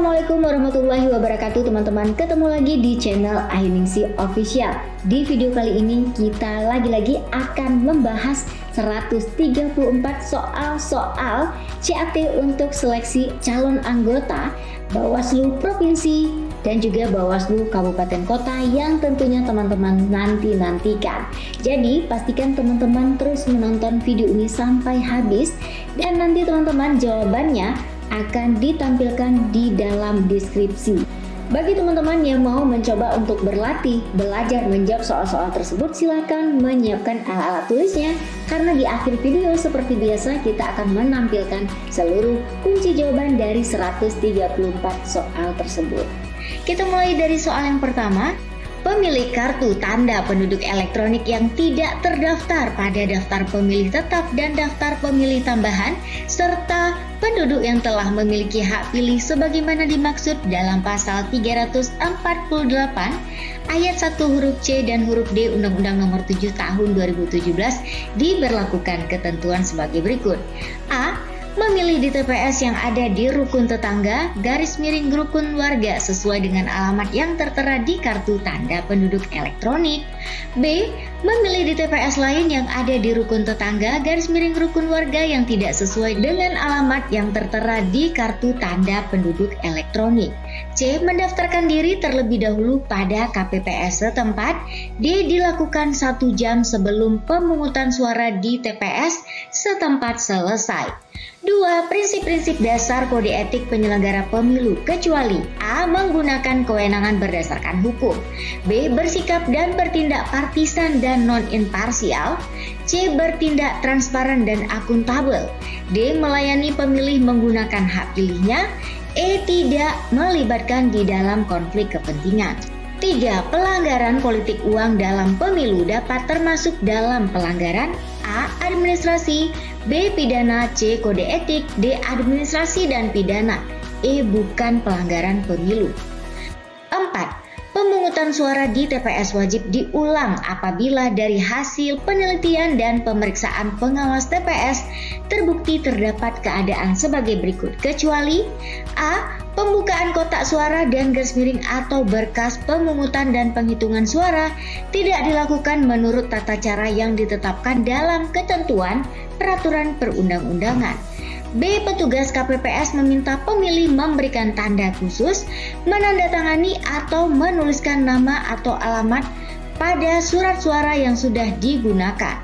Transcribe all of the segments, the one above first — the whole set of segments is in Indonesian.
Assalamualaikum warahmatullahi wabarakatuh teman-teman. Ketemu lagi di channel Ainingsi Official. Di video kali ini kita lagi-lagi akan membahas 134 soal-soal CAT untuk seleksi calon anggota Bawaslu Provinsi dan juga Bawaslu Kabupaten Kota yang tentunya teman-teman nantikan. Jadi pastikan teman-teman terus menonton video ini sampai habis dan nanti teman-teman jawabannya akan ditampilkan di dalam deskripsi. Bagi teman-teman yang mau mencoba untuk berlatih, belajar menjawab soal-soal tersebut, silakan menyiapkan alat-alat tulisnya karena di akhir video seperti biasa kita akan menampilkan seluruh kunci jawaban dari 134 soal tersebut. Kita mulai dari soal yang pertama. Pemilik kartu tanda penduduk elektronik yang tidak terdaftar pada daftar pemilih tetap dan daftar pemilih tambahan, serta penduduk yang telah memiliki hak pilih sebagaimana dimaksud dalam pasal 348 ayat 1 huruf C dan huruf D Undang-Undang Nomor 7 Tahun 2017 diberlakukan ketentuan sebagai berikut. A. Memilih di TPS yang ada di rukun tetangga / rukun warga sesuai dengan alamat yang tertera di kartu tanda penduduk elektronik. B. Memilih di TPS lain yang ada di rukun tetangga / rukun warga yang tidak sesuai dengan alamat yang tertera di kartu tanda penduduk elektronik. C. Mendaftarkan diri terlebih dahulu pada KPPS setempat. D. Dilakukan 1 jam sebelum pemungutan suara di TPS setempat selesai. 2. Prinsip-prinsip dasar kode etik penyelenggara pemilu kecuali A. Menggunakan kewenangan berdasarkan hukum, B. Bersikap dan bertindak partisan dan non-imparsial, C. Bertindak transparan dan akuntabel, D. Melayani pemilih menggunakan hak pilihnya, E. Tidak melibatkan di dalam konflik kepentingan. 3. Pelanggaran politik uang dalam pemilu dapat termasuk dalam pelanggaran A. Administrasi, B. Pidana, C. Kode etik, D. Administrasi dan pidana, E. Bukan pelanggaran pemilu. 4. Pemungutan suara di TPS wajib diulang apabila dari hasil penelitian dan pemeriksaan pengawas TPS terbukti terdapat keadaan sebagai berikut kecuali A. Pembukaan kotak suara dan / atau berkas pemungutan dan penghitungan suara tidak dilakukan menurut tata cara yang ditetapkan dalam ketentuan peraturan perundang-undangan. B. Petugas KPPS meminta pemilih memberikan tanda khusus, menandatangani atau menuliskan nama atau alamat pada surat suara yang sudah digunakan.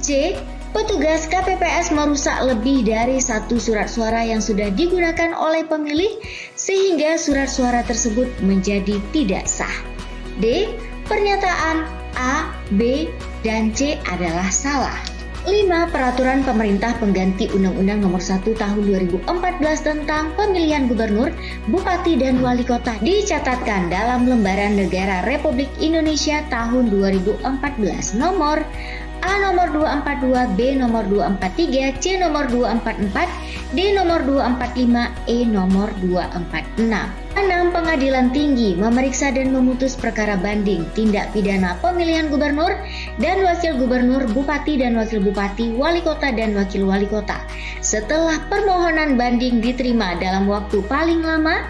C. Petugas KPPS merusak lebih dari 1 surat suara yang sudah digunakan oleh pemilih sehingga surat suara tersebut menjadi tidak sah. D. Pernyataan A, B, dan C adalah salah. 5. Peraturan pemerintah pengganti Undang-Undang Nomor 1 Tahun 2014 tentang pemilihan gubernur, bupati, dan wali kota dicatatkan dalam Lembaran Negara Republik Indonesia tahun 2014 nomor A nomor 242, B nomor 243, C nomor 244, D nomor 245, E nomor 246. 6. Pengadilan Tinggi memeriksa dan memutus perkara banding tindak pidana pemilihan gubernur dan wakil gubernur, bupati dan wakil bupati, wali kota dan wakil wali kota setelah permohonan banding diterima dalam waktu paling lama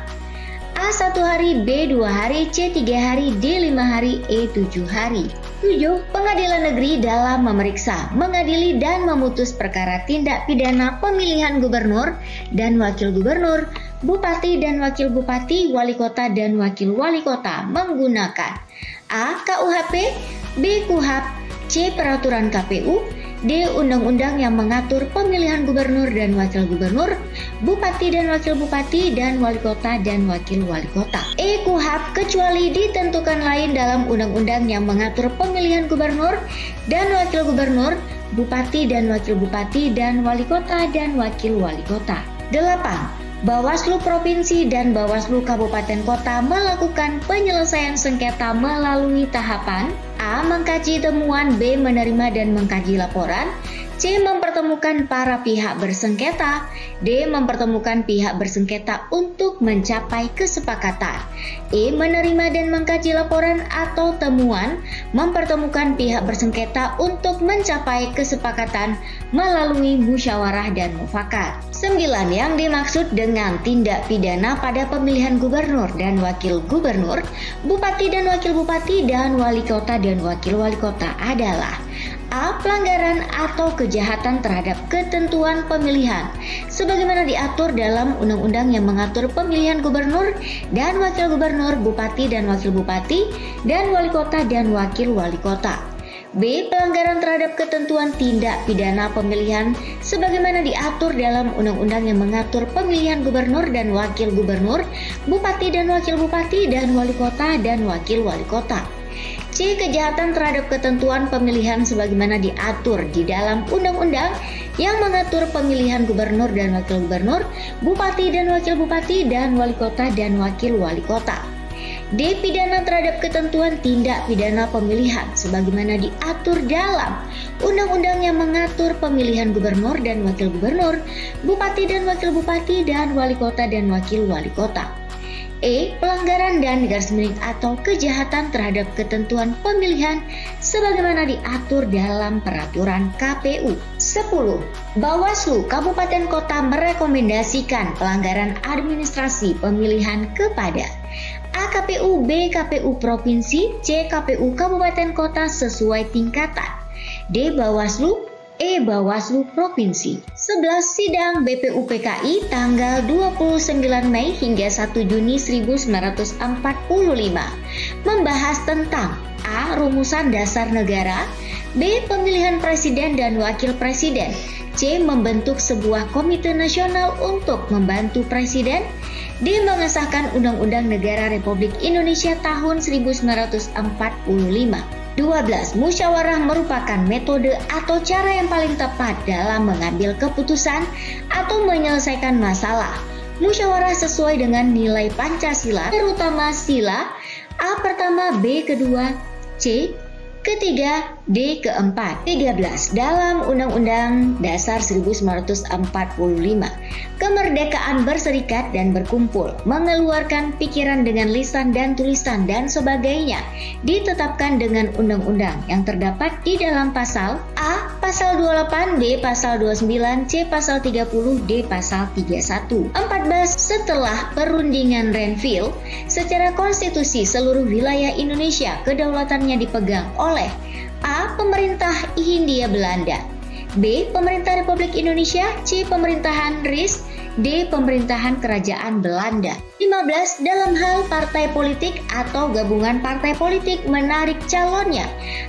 A 1 hari, B 2 hari, C 3 hari, D 5 hari, E 7 hari. 7. Pengadilan Negeri dalam memeriksa, mengadili dan memutus perkara tindak pidana pemilihan gubernur dan wakil gubernur, bupati dan wakil bupati, wali kota dan wakil wali kota menggunakan A. KUHP, B. KUHAP, C. Peraturan KPU, D. Undang-undang yang mengatur pemilihan gubernur dan wakil gubernur, bupati dan wakil bupati, dan wali kota dan wakil wali kota. E. KUHAP kecuali ditentukan lain dalam undang-undang yang mengatur pemilihan gubernur dan wakil gubernur, bupati dan wakil bupati, dan wali kota dan wakil wali kota. 8. Bawaslu Provinsi dan Bawaslu Kabupaten Kota melakukan penyelesaian sengketa melalui tahapan A. Mengkaji temuan, B. Menerima dan mengkaji laporan, C. Mempertemukan para pihak bersengketa. D. Mempertemukan pihak bersengketa untuk mencapai kesepakatan. E. Menerima dan mengkaji laporan atau temuan. Mempertemukan pihak bersengketa untuk mencapai kesepakatan melalui musyawarah dan mufakat. 9. Yang dimaksud dengan tindak pidana pada pemilihan gubernur dan wakil gubernur, bupati dan wakil bupati, dan wali kota dan wakil wali kota adalah: A. Pelanggaran atau kejahatan terhadap ketentuan pemilihan sebagaimana diatur dalam undang-undang yang mengatur pemilihan gubernur dan wakil gubernur, bupati dan wakil bupati, dan wali kota dan wakil wali kota. B. Pelanggaran terhadap ketentuan tindak pidana pemilihan sebagaimana diatur dalam undang-undang yang mengatur pemilihan gubernur dan wakil gubernur, bupati dan wakil bupati, dan wali kota dan wakil wali kota. C. Kejahatan terhadap ketentuan pemilihan sebagaimana diatur di dalam undang-undang yang mengatur pemilihan gubernur dan wakil gubernur, bupati dan wakil bupati, dan wali kota dan wakil wali kota. D. Pidana terhadap ketentuan tindak pidana pemilihan sebagaimana diatur dalam undang-undang yang mengatur pemilihan gubernur dan wakil gubernur, bupati dan wakil bupati, dan wali kota dan wakil wali kota. E. Pelanggaran dan garis miring atau kejahatan terhadap ketentuan pemilihan sebagaimana diatur dalam peraturan KPU. 10. Bawaslu Kabupaten Kota merekomendasikan pelanggaran administrasi pemilihan kepada: A. KPU, B. KPU Provinsi, C. KPU Kabupaten Kota sesuai tingkatan, D. Bawaslu, E. Bawaslu Provinsi. 11. Sidang BPUPKI tanggal 29 Mei hingga 1 Juni 1945 membahas tentang: A. Rumusan dasar negara, B. Pemilihan presiden dan wakil presiden, C. Membentuk sebuah komite nasional untuk membantu presiden, D. Mengesahkan Undang-Undang Negara Republik Indonesia tahun 1945. 12. Musyawarah merupakan metode atau cara yang paling tepat dalam mengambil keputusan atau menyelesaikan masalah. Musyawarah sesuai dengan nilai Pancasila, terutama sila A pertama, B kedua, C ketiga, D keempat. 13. Dalam Undang-Undang Dasar 1945, kemerdekaan berserikat dan berkumpul, mengeluarkan pikiran dengan lisan dan tulisan dan sebagainya ditetapkan dengan undang-undang yang terdapat di dalam pasal A. Pasal 28, B. Pasal 29, C. Pasal 30, D. Pasal 31. 14. Setelah perundingan Renville, secara konstitusi seluruh wilayah Indonesia kedaulatannya dipegang oleh: A. Pemerintah Hindia Belanda, B. Pemerintah Republik Indonesia, C. Pemerintahan RIS, D. Pemerintahan Kerajaan Belanda. 15. Dalam hal partai politik atau gabungan partai politik menarik calonnya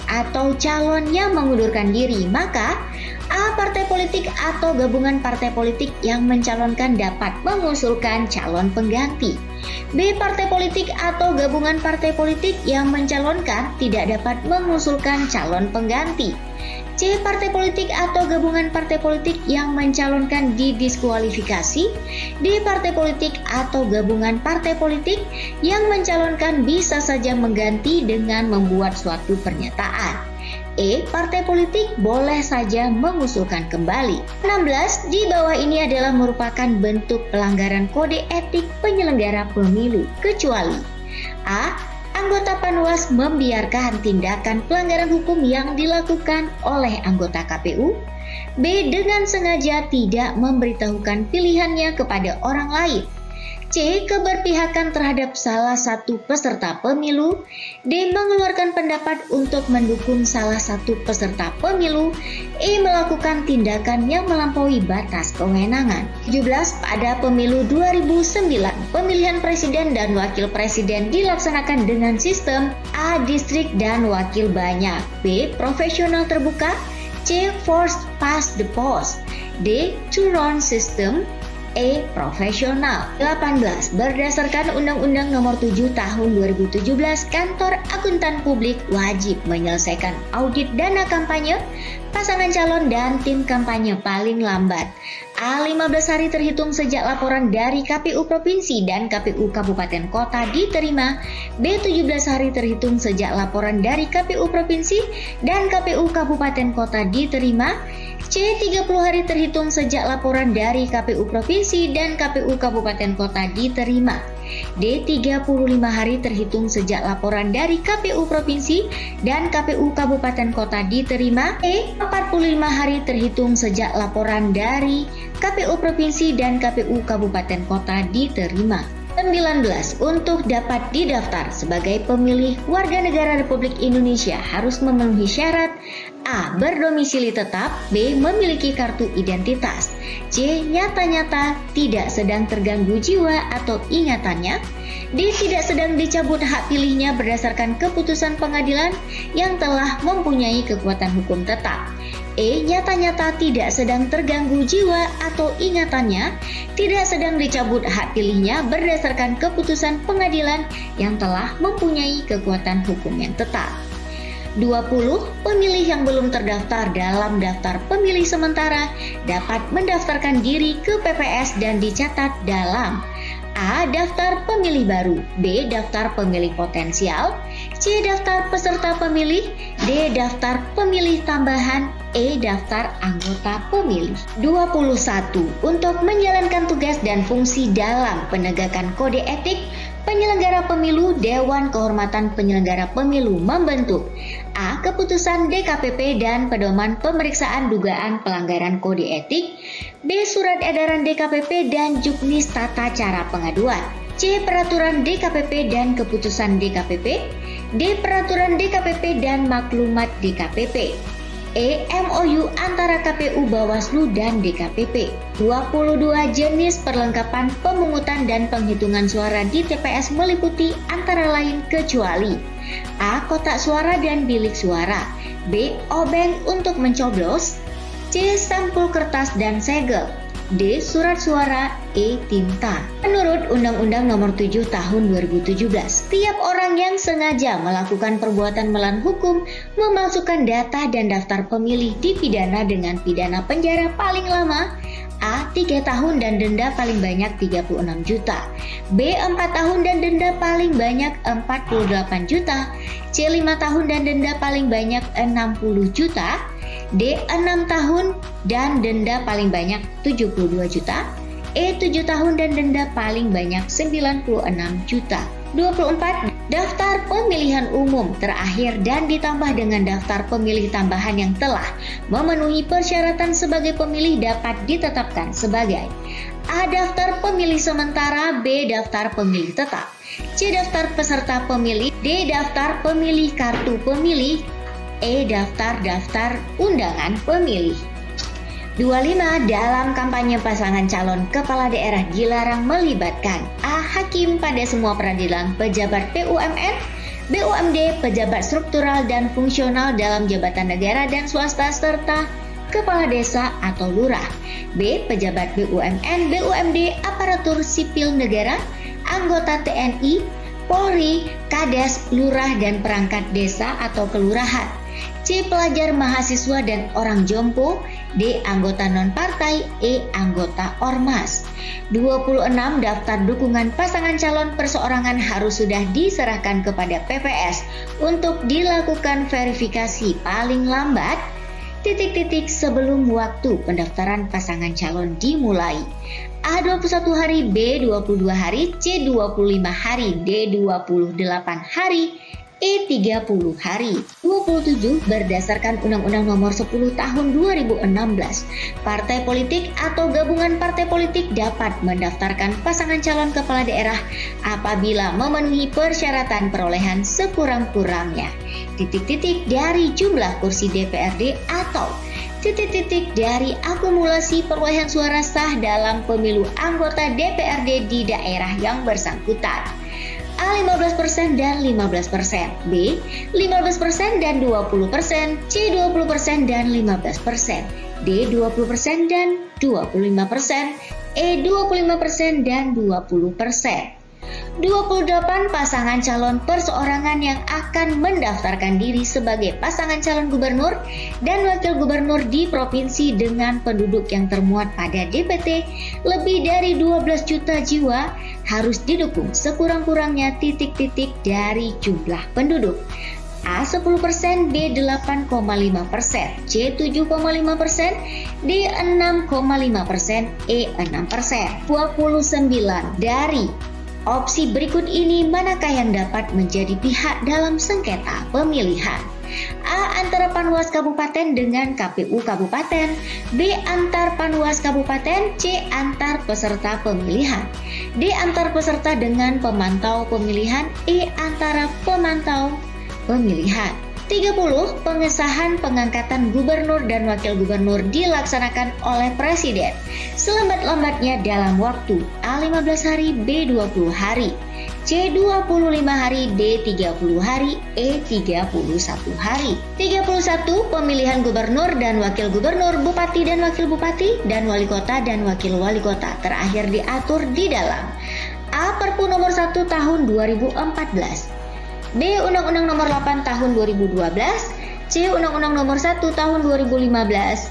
atau calonnya mengundurkan diri, maka A. Partai politik atau gabungan partai politik yang mencalonkan dapat mengusulkan calon pengganti. B. Partai politik atau gabungan partai politik yang mencalonkan tidak dapat mengusulkan calon pengganti. C. Partai politik atau gabungan partai politik yang mencalonkan didiskualifikasi. D. Partai politik atau gabungan partai politik yang mencalonkan bisa saja mengganti dengan membuat suatu pernyataan. E. Partai politik boleh saja mengusulkan kembali. 16. Di bawah ini adalah merupakan bentuk pelanggaran kode etik penyelenggara pemilu, kecuali: A. Anggota Panwas membiarkan tindakan pelanggaran hukum yang dilakukan oleh anggota KPU, B. Dengan sengaja tidak memberitahukan pilihannya kepada orang lain, C. Keberpihakan terhadap salah satu peserta pemilu, D. Mengeluarkan pendapat untuk mendukung salah satu peserta pemilu, E. Melakukan tindakan yang melampaui batas kewenangan. 17. Pada pemilu 2009, pemilihan presiden dan wakil presiden dilaksanakan dengan sistem A. Distrik dan wakil banyak, B. Proporsional terbuka, C. First past the post, D. Two-round system, E. Profesional. 18. Berdasarkan Undang-Undang Nomor 7 Tahun 2017, Kantor Akuntan Publik wajib menyelesaikan audit dana kampanye pasangan calon dan tim kampanye paling lambat. A. 15 hari terhitung sejak laporan dari KPU Provinsi dan KPU Kabupaten Kota diterima. B. 17 hari terhitung sejak laporan dari KPU Provinsi dan KPU Kabupaten Kota diterima. C. 30 hari terhitung sejak laporan dari KPU Provinsi dan KPU Kabupaten Kota diterima. D. 35 hari terhitung sejak laporan dari KPU Provinsi dan KPU Kabupaten Kota diterima. E. 45 hari terhitung sejak laporan dari KPU Provinsi dan KPU Kabupaten Kota diterima. 19. Untuk dapat didaftar sebagai pemilih warga negara Republik Indonesia harus memenuhi syarat: A. Berdomisili tetap. B. Memiliki kartu identitas. C. Nyata-nyata tidak sedang terganggu jiwa atau ingatannya. D. Tidak sedang dicabut hak pilihnya berdasarkan keputusan pengadilan yang telah mempunyai kekuatan hukum tetap. E. Nyata-nyata tidak sedang terganggu jiwa atau ingatannya, tidak sedang dicabut hak pilihnya berdasarkan keputusan pengadilan yang telah mempunyai kekuatan hukum yang tetap. 20. Pemilih yang belum terdaftar dalam daftar pemilih sementara dapat mendaftarkan diri ke PPS dan dicatat dalam: A. Daftar pemilih baru. B. Daftar pemilih potensial. C. Daftar peserta pemilih. D. Daftar pemilih tambahan. E. Daftar anggota pemilih. 21. Untuk menjalankan tugas dan fungsi dalam penegakan kode etik penyelenggara pemilu, Dewan Kehormatan Penyelenggara Pemilu membentuk: A. Keputusan DKPP dan pedoman pemeriksaan dugaan pelanggaran kode etik. B. Surat edaran DKPP dan juknis tata cara pengaduan. C. Peraturan DKPP dan keputusan DKPP. D. Peraturan DKPP dan maklumat DKPP. E. MOU antara KPU, Bawaslu, dan DKPP. 22. Jenis perlengkapan pemungutan dan penghitungan suara di TPS meliputi antara lain kecuali: A. Kotak suara dan bilik suara. B. Obeng untuk mencoblos. C. Sampul kertas dan segel. D. Surat suara. E. Tinta. Menurut Undang-Undang Nomor 7 Tahun 2017, setiap orang yang sengaja melakukan perbuatan melawan hukum, memasukkan data dan daftar pemilih dipidana dengan pidana penjara paling lama: A. 3 tahun dan denda paling banyak 36 juta. B. 4 tahun dan denda paling banyak 48 juta. C. 5 tahun dan denda paling banyak 60 juta. D. 6 tahun dan denda paling banyak 72 juta. E. 7 tahun dan denda paling banyak 96 juta. 24. Daftar pemilihan umum terakhir dan ditambah dengan daftar pemilih tambahan yang telah memenuhi persyaratan sebagai pemilih dapat ditetapkan sebagai: A. Daftar pemilih sementara. B. Daftar pemilih tetap. C. Daftar peserta pemilih. D. Daftar pemilih kartu pemilih. E. Daftar undangan pemilih. 25. Dalam kampanye pasangan calon kepala daerah dilarang melibatkan: A. Hakim pada semua peradilan, pejabat BUMN, BUMD, pejabat struktural dan fungsional dalam jabatan negara dan swasta, serta kepala desa atau lurah. B. Pejabat BUMN, BUMD, aparatur sipil negara, anggota TNI, Polri, Kades, lurah dan perangkat desa atau kelurahan. C. Pelajar, mahasiswa, dan orang jompo. D. Anggota non-partai. E. Anggota ormas. 26. Daftar dukungan pasangan calon perseorangan harus sudah diserahkan kepada PPS untuk dilakukan verifikasi paling lambat sebelum waktu pendaftaran pasangan calon dimulai: A. 21 hari. B. 22 hari. C. 25 hari. D. 28 hari. E. 30 hari. 27. Berdasarkan Undang-Undang Nomor 10 Tahun 2016, partai politik atau gabungan partai politik dapat mendaftarkan pasangan calon kepala daerah apabila memenuhi persyaratan perolehan sekurang-kurangnya dari jumlah kursi DPRD atau dari akumulasi perolehan suara sah dalam pemilu anggota DPRD di daerah yang bersangkutan: A. 15% dan 15%. B. 15% dan 20%. C. 20% dan 15%. D. 20% dan 25%. E. 25% dan 20%. 28 pasangan calon perseorangan yang akan mendaftarkan diri sebagai pasangan calon gubernur dan wakil gubernur di provinsi dengan penduduk yang termuat pada DPT lebih dari 12 juta jiwa harus didukung sekurang-kurangnya titik-titik dari jumlah penduduk. A 10%, B 8,5%, C 7,5%, D 6,5%, E 6%. 29 dari opsi berikut ini manakah yang dapat menjadi pihak dalam sengketa pemilihan? A. Antara Panwas Kabupaten dengan KPU Kabupaten, B. Antar Panwas Kabupaten, C. Antar peserta pemilihan, D. Antar peserta dengan pemantau pemilihan, E. Antara pemantau pemilihan. 30. Pengesahan pengangkatan gubernur dan wakil gubernur dilaksanakan oleh Presiden selambat-lambatnya dalam waktu A. 15 hari, B. 20 hari, C. 25 hari, D. 30 hari, E. 31 hari. 31. Pemilihan gubernur dan wakil gubernur, bupati dan wakil bupati, dan wali kota dan wakil wali kota terakhir diatur di dalam A. Perpu nomor 1 tahun 2014, B. Undang-Undang nomor 8 tahun 2012, C. Undang-Undang nomor 1 tahun 2015,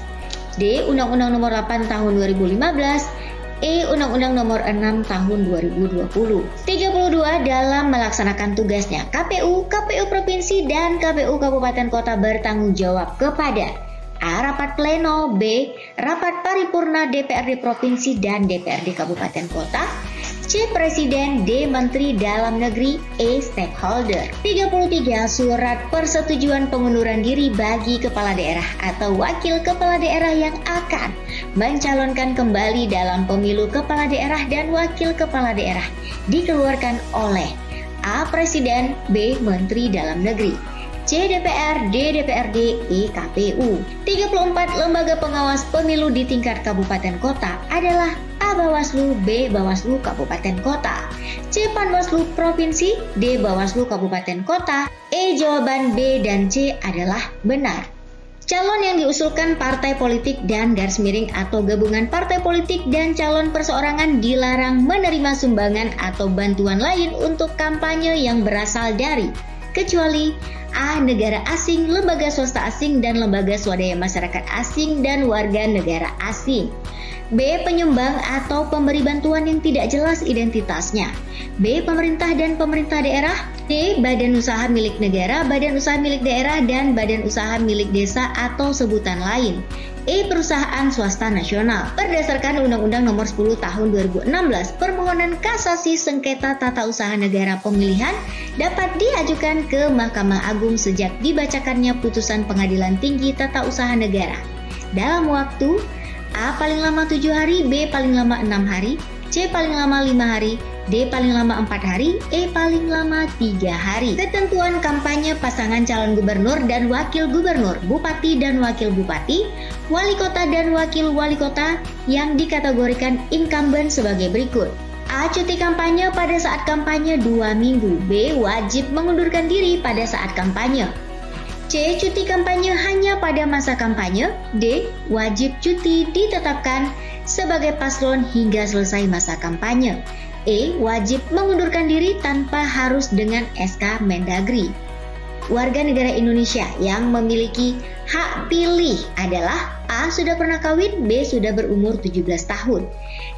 D. Undang-Undang nomor 8 tahun 2015, E. Undang-Undang nomor 6 tahun 2020. 32. Dalam melaksanakan tugasnya, KPU Provinsi dan KPU Kabupaten Kota bertanggung jawab kepada A. Rapat pleno, B. Rapat paripurna DPRD Provinsi dan DPRD Kabupaten Kota, C. Presiden, D. Menteri Dalam Negeri, E. Stakeholder. 33. Surat persetujuan pengunduran diri bagi kepala daerah atau wakil kepala daerah yang akan mencalonkan kembali dalam pemilu kepala daerah dan wakil kepala daerah dikeluarkan oleh A. Presiden, B. Menteri Dalam Negeri, C. DPR, D. DPRD, E. KPU. 34. Lembaga pengawas pemilu di tingkat kabupaten kota adalah A. Bawaslu, B. Bawaslu Kabupaten Kota, C. Panwaslu Provinsi, D. Bawaslu Kabupaten Kota, E. Jawaban B dan C adalah benar. Calon yang diusulkan partai politik dan garis miring atau gabungan partai politik dan calon perseorangan dilarang menerima sumbangan atau bantuan lain untuk kampanye yang berasal dari kecuali A. Negara asing, lembaga swasta asing, dan lembaga swadaya masyarakat asing dan warga negara asing, B. Penyumbang atau pemberi bantuan yang tidak jelas identitasnya, B. Pemerintah dan pemerintah daerah, C. Badan usaha milik negara, badan usaha milik daerah, dan badan usaha milik desa atau sebutan lain, E. Perusahaan swasta nasional. Berdasarkan Undang-Undang Nomor 10 Tahun 2016, permohonan kasasi sengketa tata usaha negara pemilihan dapat diajukan ke Mahkamah Agung sejak dibacakannya putusan Pengadilan Tinggi Tata Usaha Negara dalam waktu A. Paling lama 7 hari, B. Paling lama 6 hari, C. Paling lama 5 hari, D. Paling lama 4 hari, E. Paling lama 3 hari. Ketentuan kampanye pasangan calon gubernur dan wakil gubernur, bupati dan wakil bupati, wali kota dan wakil wali kota yang dikategorikan incumbent sebagai berikut. A. Cuti kampanye pada saat kampanye 2 minggu, B. Wajib mengundurkan diri pada saat kampanye, C. Cuti kampanye hanya pada masa kampanye, D. Wajib cuti ditetapkan sebagai paslon hingga selesai masa kampanye, E. Wajib mengundurkan diri tanpa harus dengan SK Mendagri. Warga negara Indonesia yang memiliki hak pilih adalah A. Sudah pernah kawin, B. Sudah berumur 17 tahun,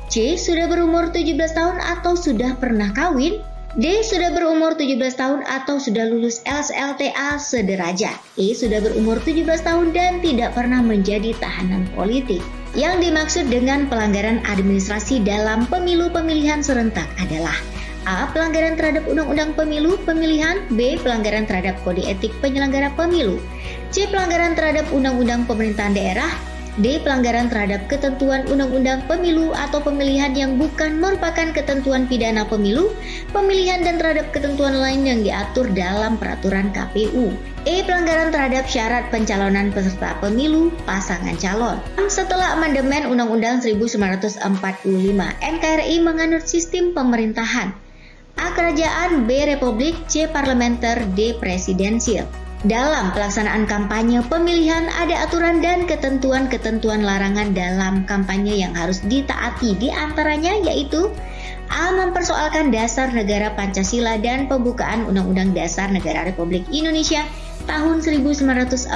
C. Sudah berumur 17 tahun atau sudah pernah kawin, D. Sudah berumur 17 tahun atau sudah lulus LSLTA sederajat, E. Sudah berumur 17 tahun dan tidak pernah menjadi tahanan politik. Yang dimaksud dengan pelanggaran administrasi dalam pemilu pemilihan serentak adalah A. Pelanggaran terhadap Undang-Undang Pemilu Pemilihan, B. Pelanggaran terhadap Kode Etik Penyelenggara Pemilu, C. Pelanggaran terhadap Undang-Undang Pemerintahan Daerah, D. Pelanggaran terhadap ketentuan Undang-Undang Pemilu atau pemilihan yang bukan merupakan ketentuan pidana pemilu, pemilihan dan terhadap ketentuan lain yang diatur dalam peraturan KPU. E. Pelanggaran terhadap syarat pencalonan peserta pemilu pasangan calon. Setelah amandemen Undang-Undang 1945, NKRI menganut sistem pemerintahan A. Kerajaan, B. Republik, C. Parlementer, D. Presidensial. Dalam pelaksanaan kampanye pemilihan ada aturan dan ketentuan-ketentuan larangan dalam kampanye yang harus ditaati, di antaranya yaitu A. Mempersoalkan dasar negara Pancasila dan pembukaan Undang-Undang Dasar Negara Republik Indonesia tahun 1945.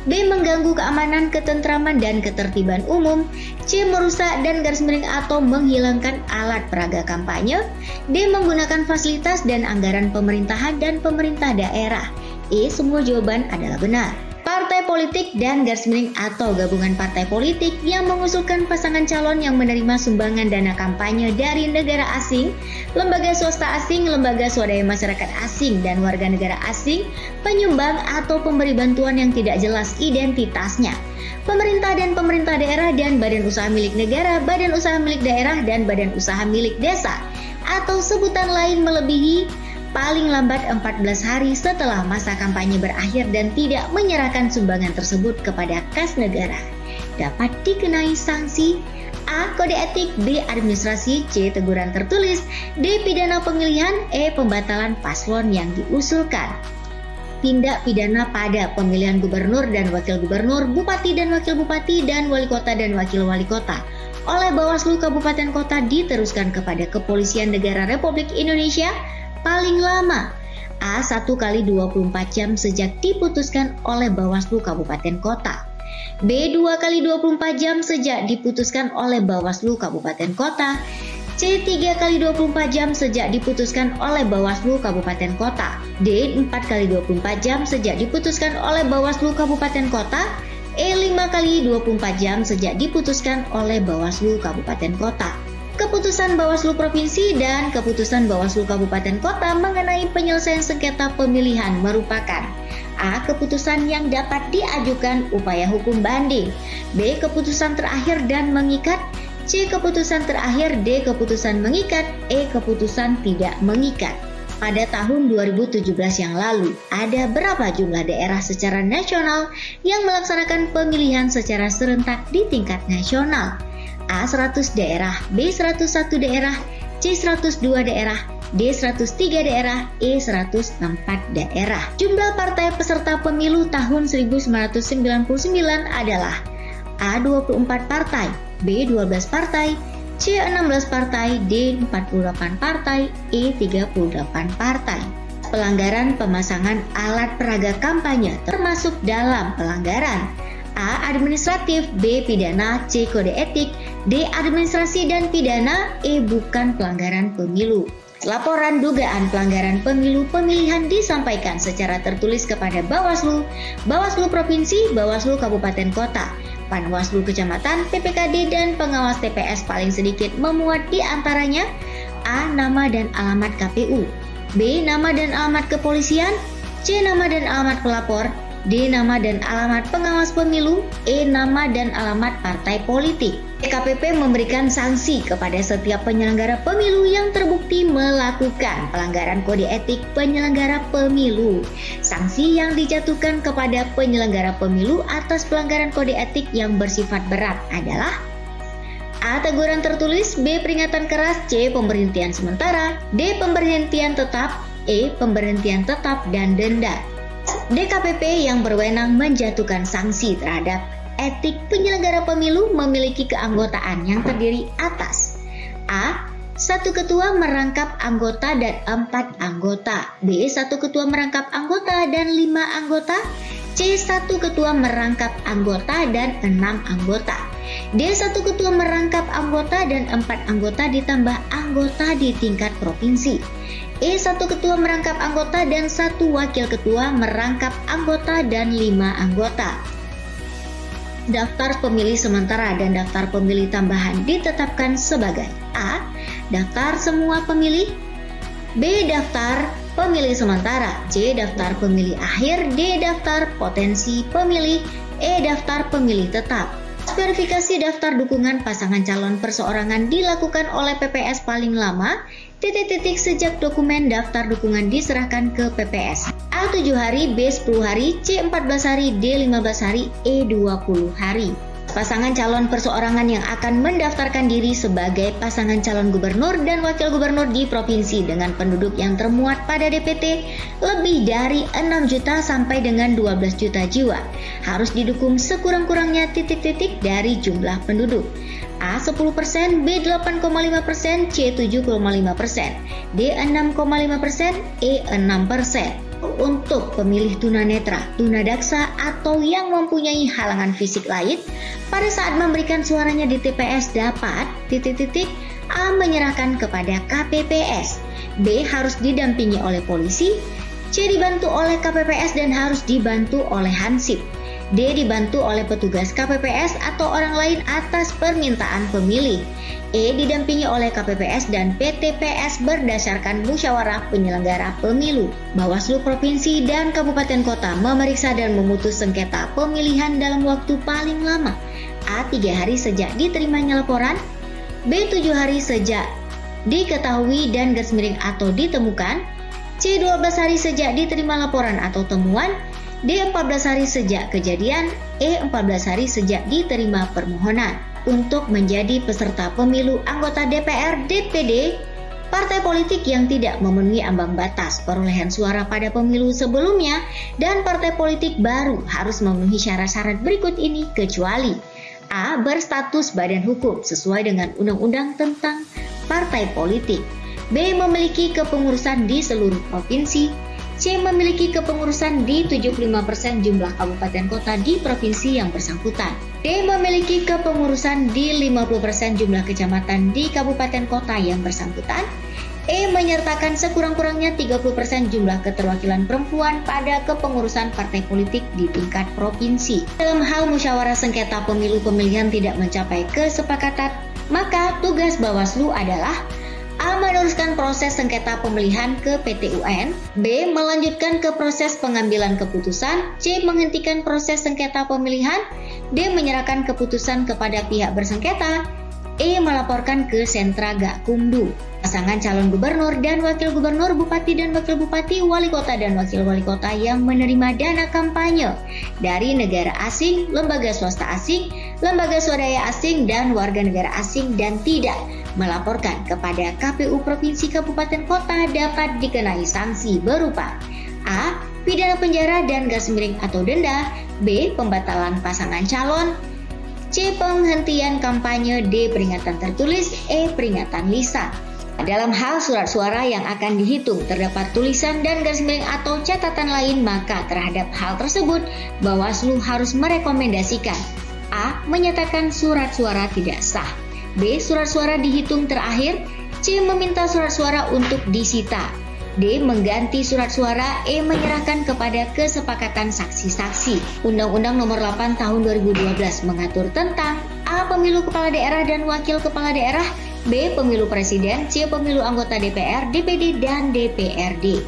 B. Mengganggu keamanan, ketentraman, dan ketertiban umum. C. Merusak dan garis miring atau menghilangkan alat peraga kampanye. D. Menggunakan fasilitas dan anggaran pemerintahan dan pemerintah daerah. E. Semua jawaban adalah benar. Partai politik dan garis miring atau gabungan partai politik yang mengusulkan pasangan calon yang menerima sumbangan dana kampanye dari negara asing, lembaga swasta asing, lembaga swadaya masyarakat asing, dan warga negara asing, penyumbang atau pemberi bantuan yang tidak jelas identitasnya, pemerintah dan pemerintah daerah dan badan usaha milik negara, badan usaha milik daerah, dan badan usaha milik desa, atau sebutan lain melebihi paling lambat 14 hari setelah masa kampanye berakhir dan tidak menyerahkan sumbangan tersebut kepada kas negara, dapat dikenai sanksi A. Kode etik, B. Administrasi, C. Teguran tertulis, D. Pidana pemilihan, E. Pembatalan paslon yang diusulkan. Tindak pidana pada pemilihan gubernur dan wakil gubernur, bupati dan wakil bupati, dan wali kota dan wakil wali kota oleh Bawaslu Kabupaten Kota diteruskan kepada Kepolisian Negara Republik Indonesia paling lama A. 1 kali 24 jam sejak diputuskan oleh Bawaslu Kabupaten Kota, B. 2 kali 24 jam sejak diputuskan oleh Bawaslu Kabupaten Kota, C. 3 kali 24 jam sejak diputuskan oleh Bawaslu Kabupaten Kota, D. 4 kali 24 jam sejak diputuskan oleh Bawaslu Kabupaten Kota, E. 5 kali 24 jam sejak diputuskan oleh Bawaslu Kabupaten Kota. Keputusan Bawaslu Provinsi dan Keputusan Bawaslu Kabupaten Kota mengenai penyelesaian sengketa pemilihan merupakan A. Keputusan yang dapat diajukan upaya hukum banding, B. Keputusan terakhir dan mengikat, C. Keputusan terakhir, D. Keputusan mengikat, E. Keputusan tidak mengikat. Pada tahun 2017 yang lalu, ada berapa jumlah daerah secara nasional yang melaksanakan pemilihan secara serentak di tingkat nasional? A. 100 daerah, B. 101 daerah, C. 102 daerah, D. 103 daerah, E. 104 daerah. Jumlah partai peserta pemilu tahun 1999 adalah A. 24 partai, B. 12 partai, C. 16 partai, D. 48 partai, E. 38 partai. Pelanggaran pemasangan alat peraga kampanye termasuk dalam pelanggaran A. Administratif, B. Pidana, C. Kode etik, D. Administrasi dan pidana, E. Bukan pelanggaran pemilu. Laporan dugaan pelanggaran pemilu pemilihan disampaikan secara tertulis kepada Bawaslu, Bawaslu Provinsi, Bawaslu Kabupaten Kota, Panwaslu Kecamatan, PPKD, dan pengawas TPS paling sedikit memuat di antaranya A. Nama dan alamat KPU, B. Nama dan alamat kepolisian, C. Nama dan alamat pelapor, D. Nama dan alamat pengawas pemilu, E. Nama dan alamat partai politik. DKPP memberikan sanksi kepada setiap penyelenggara pemilu yang terbukti melakukan pelanggaran kode etik penyelenggara pemilu. Sanksi yang dijatuhkan kepada penyelenggara pemilu atas pelanggaran kode etik yang bersifat berat adalah A. Teguran tertulis, B. Peringatan keras, C. Pemberhentian sementara, D. Pemberhentian tetap, E. Pemberhentian tetap dan denda. DKPP yang berwenang menjatuhkan sanksi terhadap etik penyelenggara pemilu memiliki keanggotaan yang terdiri atas A. 1 ketua merangkap anggota dan 4 anggota, B. 1 ketua merangkap anggota dan 5 anggota, C. 1 ketua merangkap anggota dan 6 anggota, D. 1 ketua merangkap anggota dan 4 anggota ditambah anggota di tingkat provinsi, E. 1 ketua merangkap anggota dan 1 wakil ketua merangkap anggota dan 5 anggota. Daftar pemilih sementara dan daftar pemilih tambahan ditetapkan sebagai A. Daftar semua pemilih, B. Daftar pemilih sementara, C. Daftar pemilih akhir, D. Daftar potensi pemilih, E. Daftar pemilih tetap. Verifikasi daftar dukungan pasangan calon perseorangan dilakukan oleh PPS paling lama sejak dokumen daftar dukungan diserahkan ke PPS. A. 7 hari, B. 10 hari, C. 14 hari, D. 15 hari, E. 20 hari. pasangan calon perseorangan yang akan mendaftarkan diri sebagai pasangan calon gubernur dan wakil gubernur di provinsi dengan penduduk yang termuat pada DPT lebih dari 6 juta sampai dengan 12 juta jiwa harus didukung sekurang-kurangnya titik-titik dari jumlah penduduk. A 10%, B 8,5%, C 7,5%, D 6,5%, E 6%. Untuk pemilih tunanetra, tunadaksa, atau yang mempunyai halangan fisik lain, pada saat memberikan suaranya di TPS dapat A menyerahkan kepada KPPS, B harus didampingi oleh polisi, C dibantu oleh KPPS dan harus dibantu oleh Hansip, D dibantu oleh petugas KPPS atau orang lain atas permintaan pemilih, E didampingi oleh KPPS dan PTPS berdasarkan musyawarah penyelenggara pemilu. Bawaslu provinsi dan kabupaten kota memeriksa dan memutus sengketa pemilihan dalam waktu paling lama. A 3 hari sejak diterimanya laporan, B 7 hari sejak diketahui dan garis miring atau ditemukan, C 12 hari sejak diterima laporan atau temuan, D 14 hari sejak kejadian, E 14 hari sejak diterima permohonan. Untuk menjadi peserta pemilu anggota DPR DPD, partai politik yang tidak memenuhi ambang batas perolehan suara pada pemilu sebelumnya dan partai politik baru harus memenuhi syarat-syarat berikut ini kecuali A. Berstatus badan hukum sesuai dengan undang-undang tentang partai politik, B. Memiliki kepengurusan di seluruh provinsi, C. Memiliki kepengurusan di 75% jumlah kabupaten kota di provinsi yang bersangkutan, D. Memiliki kepengurusan di 50% jumlah kecamatan di kabupaten kota yang bersangkutan, E. Menyertakan sekurang-kurangnya 30% jumlah keterwakilan perempuan pada kepengurusan partai politik di tingkat provinsi. Dalam hal musyawarah sengketa pemilu pemilihan tidak mencapai kesepakatan, maka tugas Bawaslu adalah A. Meneruskan proses sengketa pemilihan ke PT UN, B. Melanjutkan ke proses pengambilan keputusan, C. Menghentikan proses sengketa pemilihan, D. Menyerahkan keputusan kepada pihak bersengketa, E. Melaporkan ke Sentra Gakumdu. Pasangan calon gubernur dan wakil gubernur, bupati dan wakil bupati, wali kota dan wakil wali kota yang menerima dana kampanye dari negara asing, lembaga swasta asing, lembaga swadaya asing, dan warga negara asing dan tidak melaporkan kepada KPU Provinsi Kabupaten Kota dapat dikenai sanksi berupa A. Pidana penjara dan garis miring atau denda, B. Pembatalan pasangan calon, C. Penghentian kampanye, D. Peringatan tertulis, E. Peringatan lisan. Dalam hal surat suara yang akan dihitung terdapat tulisan dan garis miring atau catatan lain, maka terhadap hal tersebut Bawaslu harus merekomendasikan A. Menyatakan surat suara tidak sah, B. Surat suara dihitung terakhir, C. Meminta surat suara untuk disita, D. Mengganti surat suara, E. Menyerahkan kepada kesepakatan saksi-saksi. Undang-Undang Nomor 8 Tahun 2012 mengatur tentang A. Pemilu kepala daerah dan wakil kepala daerah, B. Pemilu presiden, C. Pemilu anggota DPR, DPD, dan DPRD,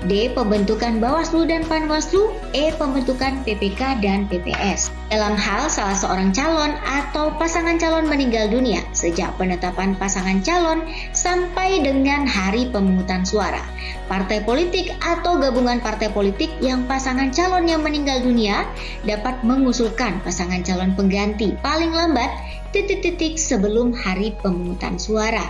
D. Pembentukan Bawaslu dan Panwaslu, E. Pembentukan PPK dan PPS. Dalam hal salah seorang calon atau pasangan calon meninggal dunia sejak penetapan pasangan calon sampai dengan hari pemungutan suara, partai politik atau gabungan partai politik yang pasangan calonnya meninggal dunia dapat mengusulkan pasangan calon pengganti paling lambat sebelum hari pemungutan suara.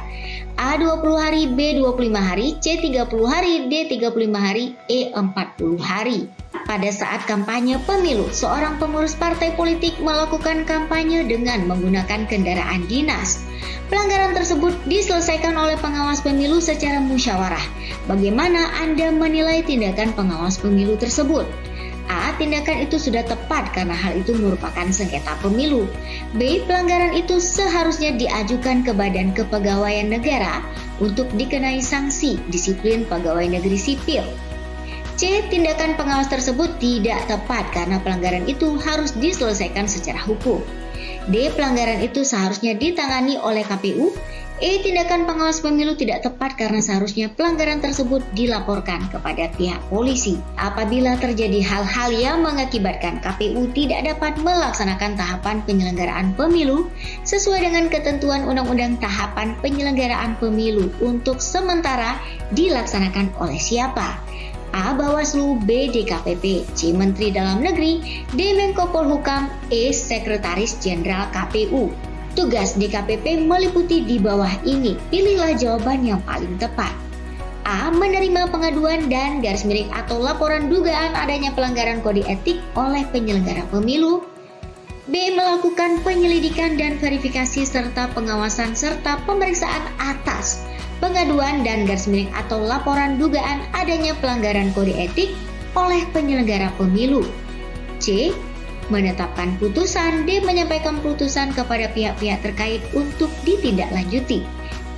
A 20 hari, B 25 hari, C 30 hari, D 35 hari, E 40 hari. Pada saat kampanye pemilu, seorang pengurus partai politik melakukan kampanye dengan menggunakan kendaraan dinas. Pelanggaran tersebut diselesaikan oleh pengawas pemilu secara musyawarah. Bagaimana Anda menilai tindakan pengawas pemilu tersebut? A. Tindakan itu sudah tepat karena hal itu merupakan sengketa pemilu. B. Pelanggaran itu seharusnya diajukan ke Badan Kepegawaian Negara untuk dikenai sanksi disiplin pegawai negeri sipil. C. Tindakan pengawas tersebut tidak tepat karena pelanggaran itu harus diselesaikan secara hukum. D. Pelanggaran itu seharusnya ditangani oleh KPU. E. Tindakan pengawas pemilu tidak tepat karena seharusnya pelanggaran tersebut dilaporkan kepada pihak polisi. Apabila terjadi hal-hal yang mengakibatkan KPU tidak dapat melaksanakan tahapan penyelenggaraan pemilu sesuai dengan ketentuan Undang-Undang Tahapan Penyelenggaraan Pemilu untuk sementara dilaksanakan oleh siapa? A. Bawaslu, B. DKPP, C. Menteri Dalam Negeri, D. Menko Polhukam, E. Sekretaris Jenderal KPU. Tugas DKPP meliputi di bawah ini. Pilihlah jawaban yang paling tepat. A. Menerima pengaduan dan atau laporan dugaan adanya pelanggaran kode etik oleh penyelenggara pemilu. B. Melakukan penyelidikan dan verifikasi serta pengawasan serta pemeriksaan atas pengaduan dan atau laporan dugaan adanya pelanggaran kode etik oleh penyelenggara pemilu. C. Menetapkan putusan. D. Menyampaikan putusan kepada pihak-pihak terkait untuk ditindaklanjuti.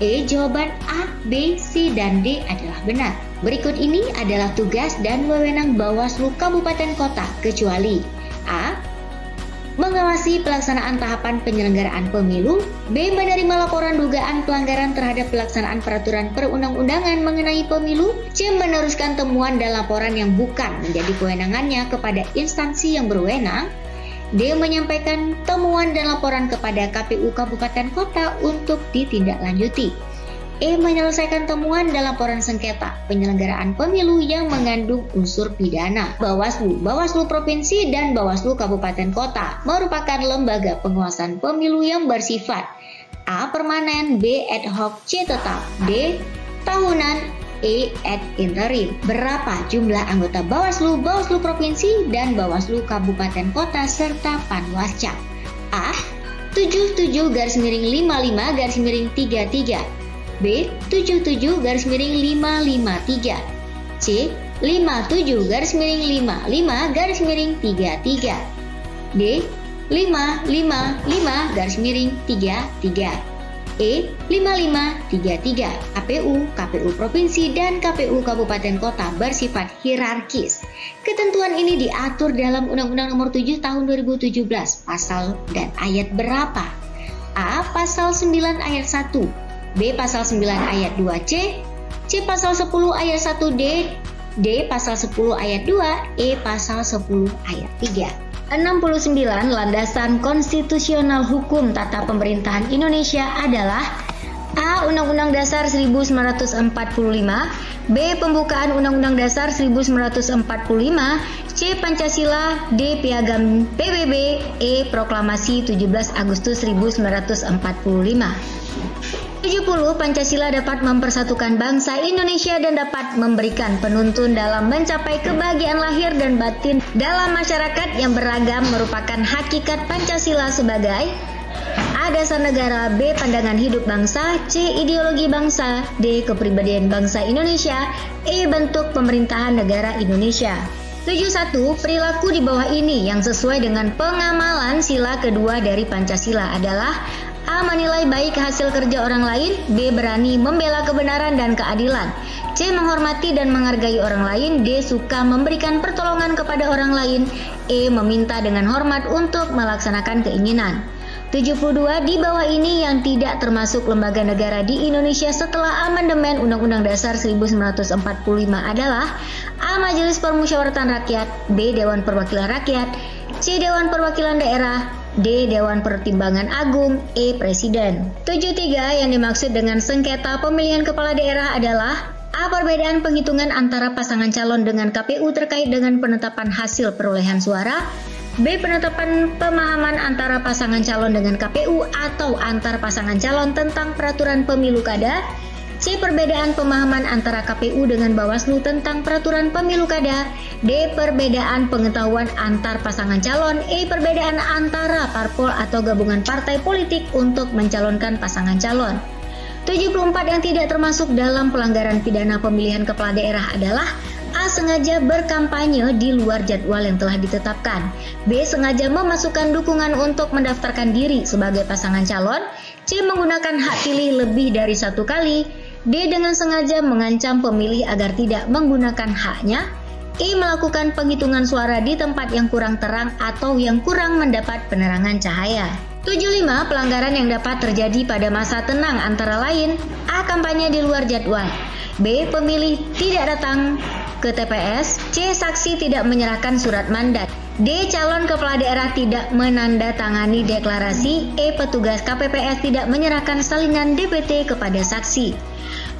E. Jawaban A, B, C, dan D adalah benar. Berikut ini adalah tugas dan wewenang Bawaslu Kabupaten Kota kecuali A. Mengawasi pelaksanaan tahapan penyelenggaraan pemilu. B. Menerima laporan dugaan pelanggaran terhadap pelaksanaan peraturan perundang-undangan mengenai pemilu. C. Meneruskan temuan dan laporan yang bukan menjadi kewenangannya kepada instansi yang berwenang. D. Menyampaikan temuan dan laporan kepada KPU Kabupaten Kota untuk ditindaklanjuti. E. Menyelesaikan temuan dan laporan sengketa penyelenggaraan pemilu yang mengandung unsur pidana. Bawaslu Provinsi dan Bawaslu Kabupaten Kota merupakan lembaga pengawasan pemilu yang bersifat A. Permanen, B. Ad hoc, C. Tetap, D. Tahunan, E. Ad interim. Berapa jumlah anggota Bawaslu Provinsi dan Bawaslu Kabupaten Kota serta Panwascap? A. 77-55-33, B. 77-553, C. 57-55-33, D. 555-33, E. 5533. KPU Provinsi dan KPU Kabupaten Kota bersifat hierarkis. Ketentuan ini diatur dalam Undang-Undang Nomor 7 Tahun 2017. Pasal dan ayat berapa? A. Pasal 9 ayat 1, B. Pasal 9 ayat 2C, C. Pasal 10 ayat 1D, D. Pasal 10 ayat 2, E. Pasal 10 ayat 3. 69 landasan konstitusional hukum tata pemerintahan Indonesia adalah A. Undang-Undang Dasar 1945, B. Pembukaan Undang-Undang Dasar 1945, C. Pancasila, D. Piagam PBB, E. Proklamasi 17 Agustus 1945. 70. Pancasila dapat mempersatukan bangsa Indonesia dan dapat memberikan penuntun dalam mencapai kebahagiaan lahir dan batin dalam masyarakat yang beragam. Merupakan hakikat Pancasila sebagai A. Dasar negara, B. Pandangan hidup bangsa, C. Ideologi bangsa, D. Kepribadian bangsa Indonesia, E. Bentuk pemerintahan negara Indonesia. 71. Perilaku di bawah ini yang sesuai dengan pengamalan sila kedua dari Pancasila adalah A. Menilai baik hasil kerja orang lain, B. Berani membela kebenaran dan keadilan, C. Menghormati dan menghargai orang lain, D. Suka memberikan pertolongan kepada orang lain, E. Meminta dengan hormat untuk melaksanakan keinginan. 72. Di bawah ini yang tidak termasuk lembaga negara di Indonesia setelah amandemen Undang-Undang Dasar 1945 adalah A. Majelis Permusyawaratan Rakyat, B. Dewan Perwakilan Rakyat, C. Dewan Perwakilan Daerah, D. Dewan Pertimbangan Agung, E. Presiden. 73. Yang dimaksud dengan sengketa pemilihan kepala daerah adalah A. Perbedaan penghitungan antara pasangan calon dengan KPU terkait dengan penetapan hasil perolehan suara, B. Penetapan pemahaman antara pasangan calon dengan KPU atau antar pasangan calon tentang peraturan pemilu kada, C. Perbedaan pemahaman antara KPU dengan Bawaslu tentang peraturan pemilu kada, D. Perbedaan pengetahuan antar pasangan calon, E. Perbedaan antara parpol atau gabungan partai politik untuk mencalonkan pasangan calon. 74. Yang tidak termasuk dalam pelanggaran pidana pemilihan kepala daerah adalah A. Sengaja berkampanye di luar jadwal yang telah ditetapkan, B. Sengaja memasukkan dukungan untuk mendaftarkan diri sebagai pasangan calon, C. Menggunakan hak pilih lebih dari satu kali, D. Dengan sengaja mengancam pemilih agar tidak menggunakan haknya, E. Melakukan penghitungan suara di tempat yang kurang terang atau yang kurang mendapat penerangan cahaya. 75. Pelanggaran yang dapat terjadi pada masa tenang antara lain A. Kampanye di luar jadwal, B. Pemilih tidak datang ke TPS, C. Saksi tidak menyerahkan surat mandat, D. Calon kepala daerah tidak menandatangani deklarasi, E. Petugas KPPS tidak menyerahkan salinan DPT kepada saksi.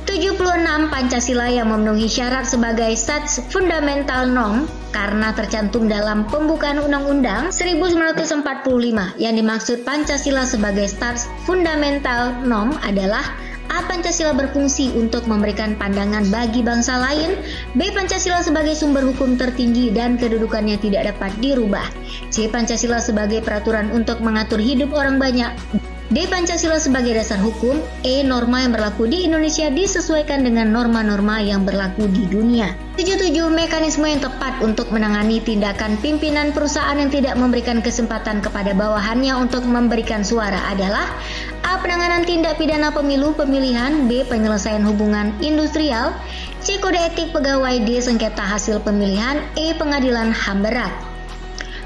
76. 76 Pancasila yang memenuhi syarat sebagai Stats Fundamental Norm karena tercantum dalam pembukaan Undang-Undang 1945. Yang dimaksud Pancasila sebagai Stats Fundamental Norm adalah A. Pancasila berfungsi untuk memberikan pandangan bagi bangsa lain. B. Pancasila sebagai sumber hukum tertinggi dan kedudukannya tidak dapat dirubah. C. Pancasila sebagai peraturan untuk mengatur hidup orang banyak. D. Pancasila sebagai dasar hukum. E. Norma yang berlaku di Indonesia disesuaikan dengan norma-norma yang berlaku di dunia. 77 Mekanisme yang tepat untuk menangani tindakan pimpinan perusahaan yang tidak memberikan kesempatan kepada bawahannya untuk memberikan suara adalah A. Penanganan tindak pidana pemilu pemilihan. B. Penyelesaian hubungan industrial. C. Kode etik pegawai. D. Sengketa hasil pemilihan. E. Pengadilan HAM berat.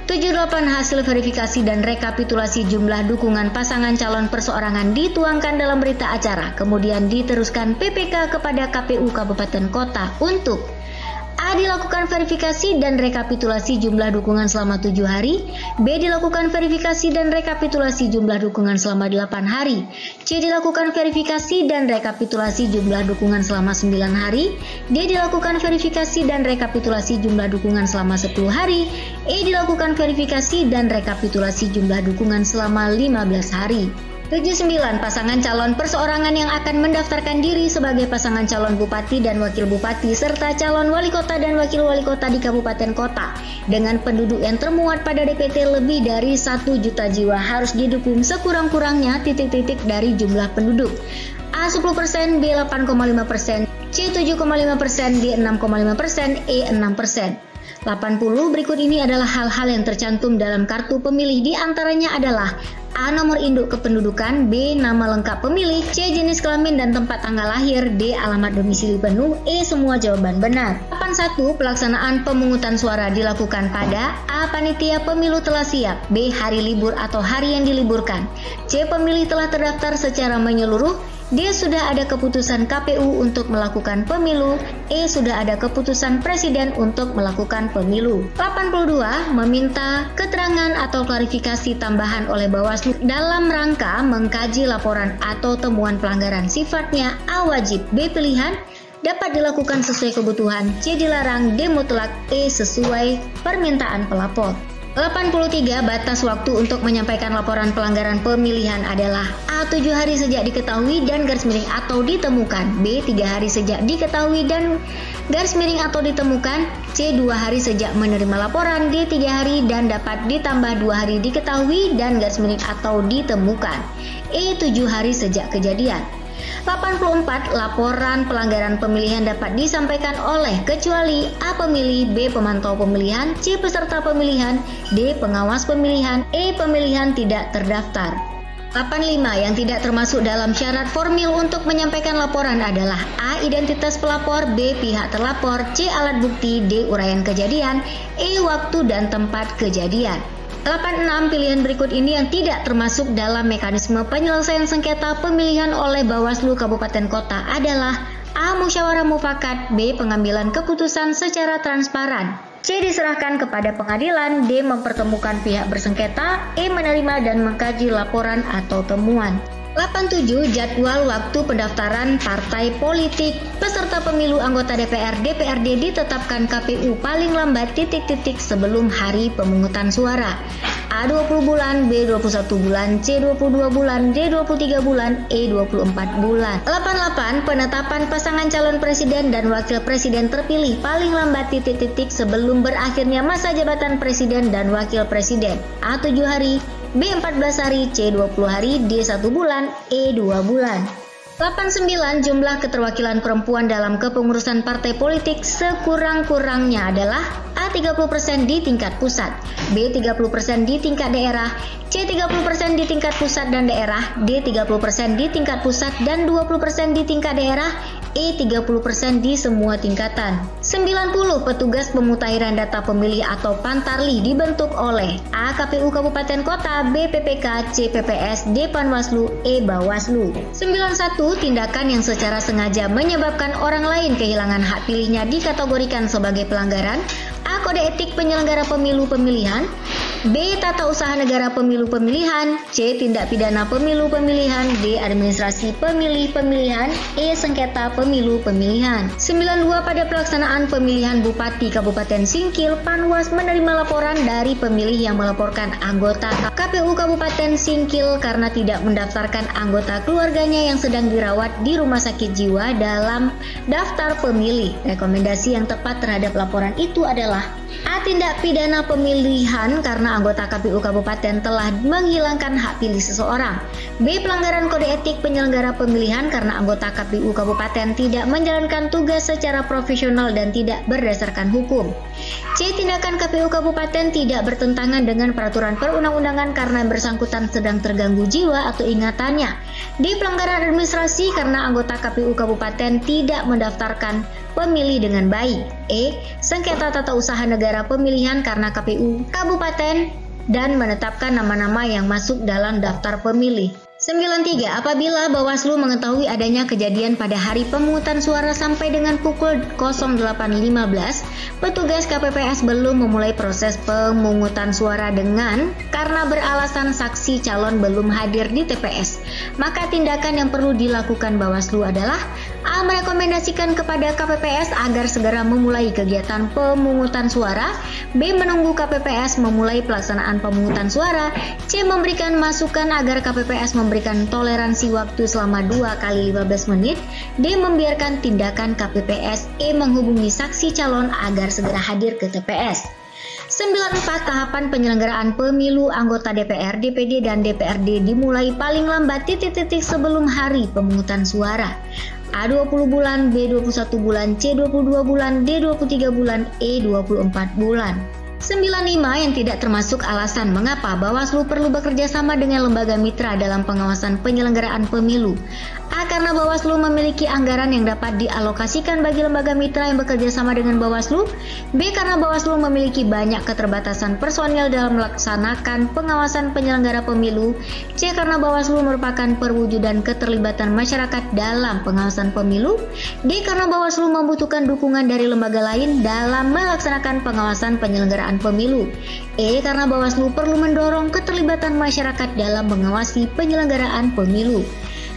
78 Hasil verifikasi dan rekapitulasi jumlah dukungan pasangan calon perseorangan dituangkan dalam berita acara, kemudian diteruskan PPK kepada KPU Kabupaten Kota untuk A. Dilakukan verifikasi dan rekapitulasi jumlah dukungan selama 7 hari. B. Dilakukan verifikasi dan rekapitulasi jumlah dukungan selama 8 hari. C. Dilakukan verifikasi dan rekapitulasi jumlah dukungan selama 9 hari. D. Dilakukan verifikasi dan rekapitulasi jumlah dukungan selama 10 hari. E. Dilakukan verifikasi dan rekapitulasi jumlah dukungan selama 15 hari. 79 Pasangan calon perseorangan yang akan mendaftarkan diri sebagai pasangan calon bupati dan wakil bupati serta calon wali kota dan wakil wali kota di kabupaten kota dengan penduduk yang termuat pada DPT lebih dari 1 juta jiwa harus didukung sekurang-kurangnya titik-titik dari jumlah penduduk. A. 10%, B. 8,5%, C. 7,5%, D. 6,5%, E. 6%. 80 berikut ini adalah hal-hal yang tercantum dalam kartu pemilih, di antaranya adalah A. Nomor induk kependudukan, B. Nama lengkap pemilih, C. Jenis kelamin dan tempat tanggal lahir, D. Alamat domisili penuh, E. Semua jawaban benar. 81 Pelaksanaan pemungutan suara dilakukan pada A. Panitia pemilu telah siap, B. Hari libur atau hari yang diliburkan, C. Pemilih telah terdaftar secara menyeluruh, D. Sudah ada keputusan KPU untuk melakukan pemilu, E. Sudah ada keputusan Presiden untuk melakukan pemilu. 82 Meminta keterangan atau klarifikasi tambahan oleh Bawaslu dalam rangka mengkaji laporan atau temuan pelanggaran sifatnya A. Wajib, B. Pilihan, dapat dilakukan sesuai kebutuhan, C. Dilarang, D. Mutlak, E. Sesuai permintaan pelapor. 83 Batas waktu untuk menyampaikan laporan pelanggaran pemilihan adalah A. 7 hari sejak diketahui dan garis miring atau ditemukan, B. 3 hari sejak diketahui dan garis miring atau ditemukan, C. 2 hari sejak menerima laporan, D. 3 hari dan dapat ditambah 2 hari diketahui dan garis miring atau ditemukan, E. 7 hari sejak kejadian. 84 Laporan pelanggaran pemilihan dapat disampaikan oleh kecuali A. Pemilih, B. Pemantau pemilihan, C. Peserta pemilihan, D. Pengawas pemilihan, E. Pemilihan tidak terdaftar. 85 Yang tidak termasuk dalam syarat formil untuk menyampaikan laporan adalah A. Identitas pelapor, B. Pihak terlapor, C. Alat bukti, D. Uraian kejadian, E. Waktu dan tempat kejadian. 86 Pilihan berikut ini yang tidak termasuk dalam mekanisme penyelesaian sengketa pemilihan oleh Bawaslu Kabupaten Kota adalah A. Musyawarah mufakat, B. Pengambilan keputusan secara transparan, C. Diserahkan kepada pengadilan, D. Mempertemukan pihak bersengketa, E. Menerima dan mengkaji laporan atau temuan. 87 Jadwal waktu pendaftaran partai politik peserta pemilu anggota DPR DPRD ditetapkan KPU paling lambat titik-titik sebelum hari pemungutan suara. A. 20 bulan, B. 21 bulan, C. 22 bulan, D. 23 bulan, E. 24 bulan. 88 Penetapan pasangan calon presiden dan wakil presiden terpilih paling lambat titik-titik sebelum berakhirnya masa jabatan presiden dan wakil presiden. A. 7 hari, B. 14 hari, C. 20 hari, D. 1 bulan, E. 2 bulan. 89 Jumlah keterwakilan perempuan dalam kepengurusan partai politik sekurang-kurangnya adalah A. 30% di tingkat pusat, B. 30% di tingkat daerah, C. 30% di tingkat pusat dan daerah, D. 30% di tingkat pusat dan 20% di tingkat daerah, E. 30% di semua tingkatan. 90 Petugas pemutahiran data pemilih atau Pantarlih dibentuk oleh A. KPU Kabupaten Kota, B. PPK, C. PPS, D. Panwaslu, E. Bawaslu. 91 Tindakan yang secara sengaja menyebabkan orang lain kehilangan hak pilihnya dikategorikan sebagai pelanggaran A. Kode etik penyelenggara pemilu pemilihan, B. Tata usaha negara pemilu pemilihan. C. Tindak pidana pemilu pemilihan. D. Administrasi pemilih pemilihan. E. Sengketa pemilu pemilihan. 92. Pada pelaksanaan pemilihan Bupati Kabupaten Singkil, Panwas menerima laporan dari pemilih yang melaporkan anggota KPU Kabupaten Singkil karena tidak mendaftarkan anggota keluarganya yang sedang dirawat di rumah sakit jiwa dalam daftar pemilih. Rekomendasi yang tepat terhadap laporan itu adalah A. Tindak pidana pemilihan karena anggota KPU Kabupaten telah menghilangkan hak pilih seseorang. B. Pelanggaran kode etik penyelenggara pemilihan karena anggota KPU Kabupaten tidak menjalankan tugas secara profesional dan tidak berdasarkan hukum. C. Tindakan KPU Kabupaten tidak bertentangan dengan peraturan perundang-undangan karena yang bersangkutan sedang terganggu jiwa atau ingatannya. D. Pelanggaran administrasi karena anggota KPU Kabupaten tidak mendaftarkan pemilih dengan baik. E. Sengketa tata usaha negara pemilihan karena KPU Kabupaten dan menetapkan nama-nama yang masuk dalam daftar pemilih. 93. Apabila Bawaslu mengetahui adanya kejadian pada hari pemungutan suara sampai dengan pukul 08.15, petugas KPPS belum memulai proses pemungutan suara karena beralasan saksi calon belum hadir di TPS, maka tindakan yang perlu dilakukan Bawaslu adalah A. Merekomendasikan kepada KPPS agar segera memulai kegiatan pemungutan suara. B. Menunggu KPPS memulai pelaksanaan pemungutan suara. C. Memberikan masukan agar KPPS memberikan toleransi waktu selama 2 kali 15 menit. D. Membiarkan tindakan KPPS. E. Menghubungi saksi calon agar segera hadir ke TPS. 94. Tahapan penyelenggaraan pemilu anggota DPR, DPD, dan DPRD dimulai paling lambat sebelum hari pemungutan suara. A. 20 bulan, B. 21 bulan, C. 22 bulan, D. 23 bulan, E. 24 bulan. 95. Yang tidak termasuk alasan mengapa Bawaslu perlu bekerja sama dengan lembaga mitra dalam pengawasan penyelenggaraan pemilu. A. Karena Bawaslu memiliki anggaran yang dapat dialokasikan bagi lembaga mitra yang bekerja sama dengan Bawaslu. B. Karena Bawaslu memiliki banyak keterbatasan personil dalam melaksanakan pengawasan penyelenggara pemilu. C. Karena Bawaslu merupakan perwujudan keterlibatan masyarakat dalam pengawasan pemilu. D. Karena Bawaslu membutuhkan dukungan dari lembaga lain dalam melaksanakan pengawasan penyelenggaraan pemilu. E. Karena Bawaslu perlu mendorong keterlibatan masyarakat dalam mengawasi penyelenggaraan pemilu.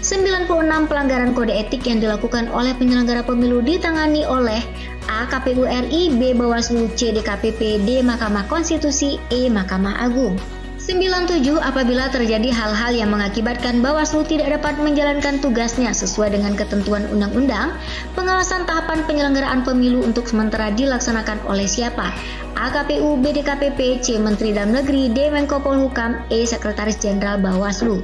96. Pelanggaran kode etik yang dilakukan oleh penyelenggara pemilu ditangani oleh A. KPU RI, B. Bawaslu, C. DKPP, D. Mahkamah Konstitusi, E. Mahkamah Agung. 97. Apabila terjadi hal-hal yang mengakibatkan Bawaslu tidak dapat menjalankan tugasnya sesuai dengan ketentuan undang-undang, pengawasan tahapan penyelenggaraan pemilu untuk sementara dilaksanakan oleh siapa? A. KPU, B. DKPP, C. Menteri Dalam Negeri, D. Menko Polhukam, E. Sekretaris Jenderal Bawaslu.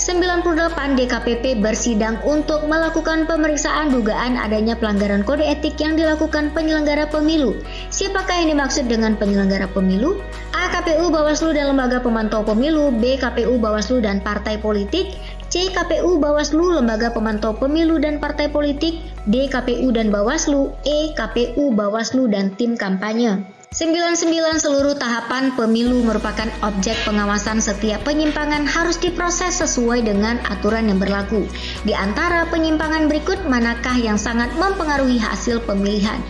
98. DKPP bersidang untuk melakukan pemeriksaan dugaan adanya pelanggaran kode etik yang dilakukan penyelenggara pemilu. Siapakah yang dimaksud dengan penyelenggara pemilu? A. KPU, Bawaslu, dan lembaga pemantau pemilu. B. KPU, Bawaslu, dan partai politik. C. KPU, Bawaslu, lembaga pemantau pemilu dan partai politik. D. KPU dan Bawaslu. E. KPU, Bawaslu, dan tim kampanye. 99. Seluruh tahapan pemilu merupakan objek pengawasan. Setiap penyimpangan harus diproses sesuai dengan aturan yang berlaku. Di antara penyimpangan berikut, manakah yang sangat mempengaruhi hasil pemilihan?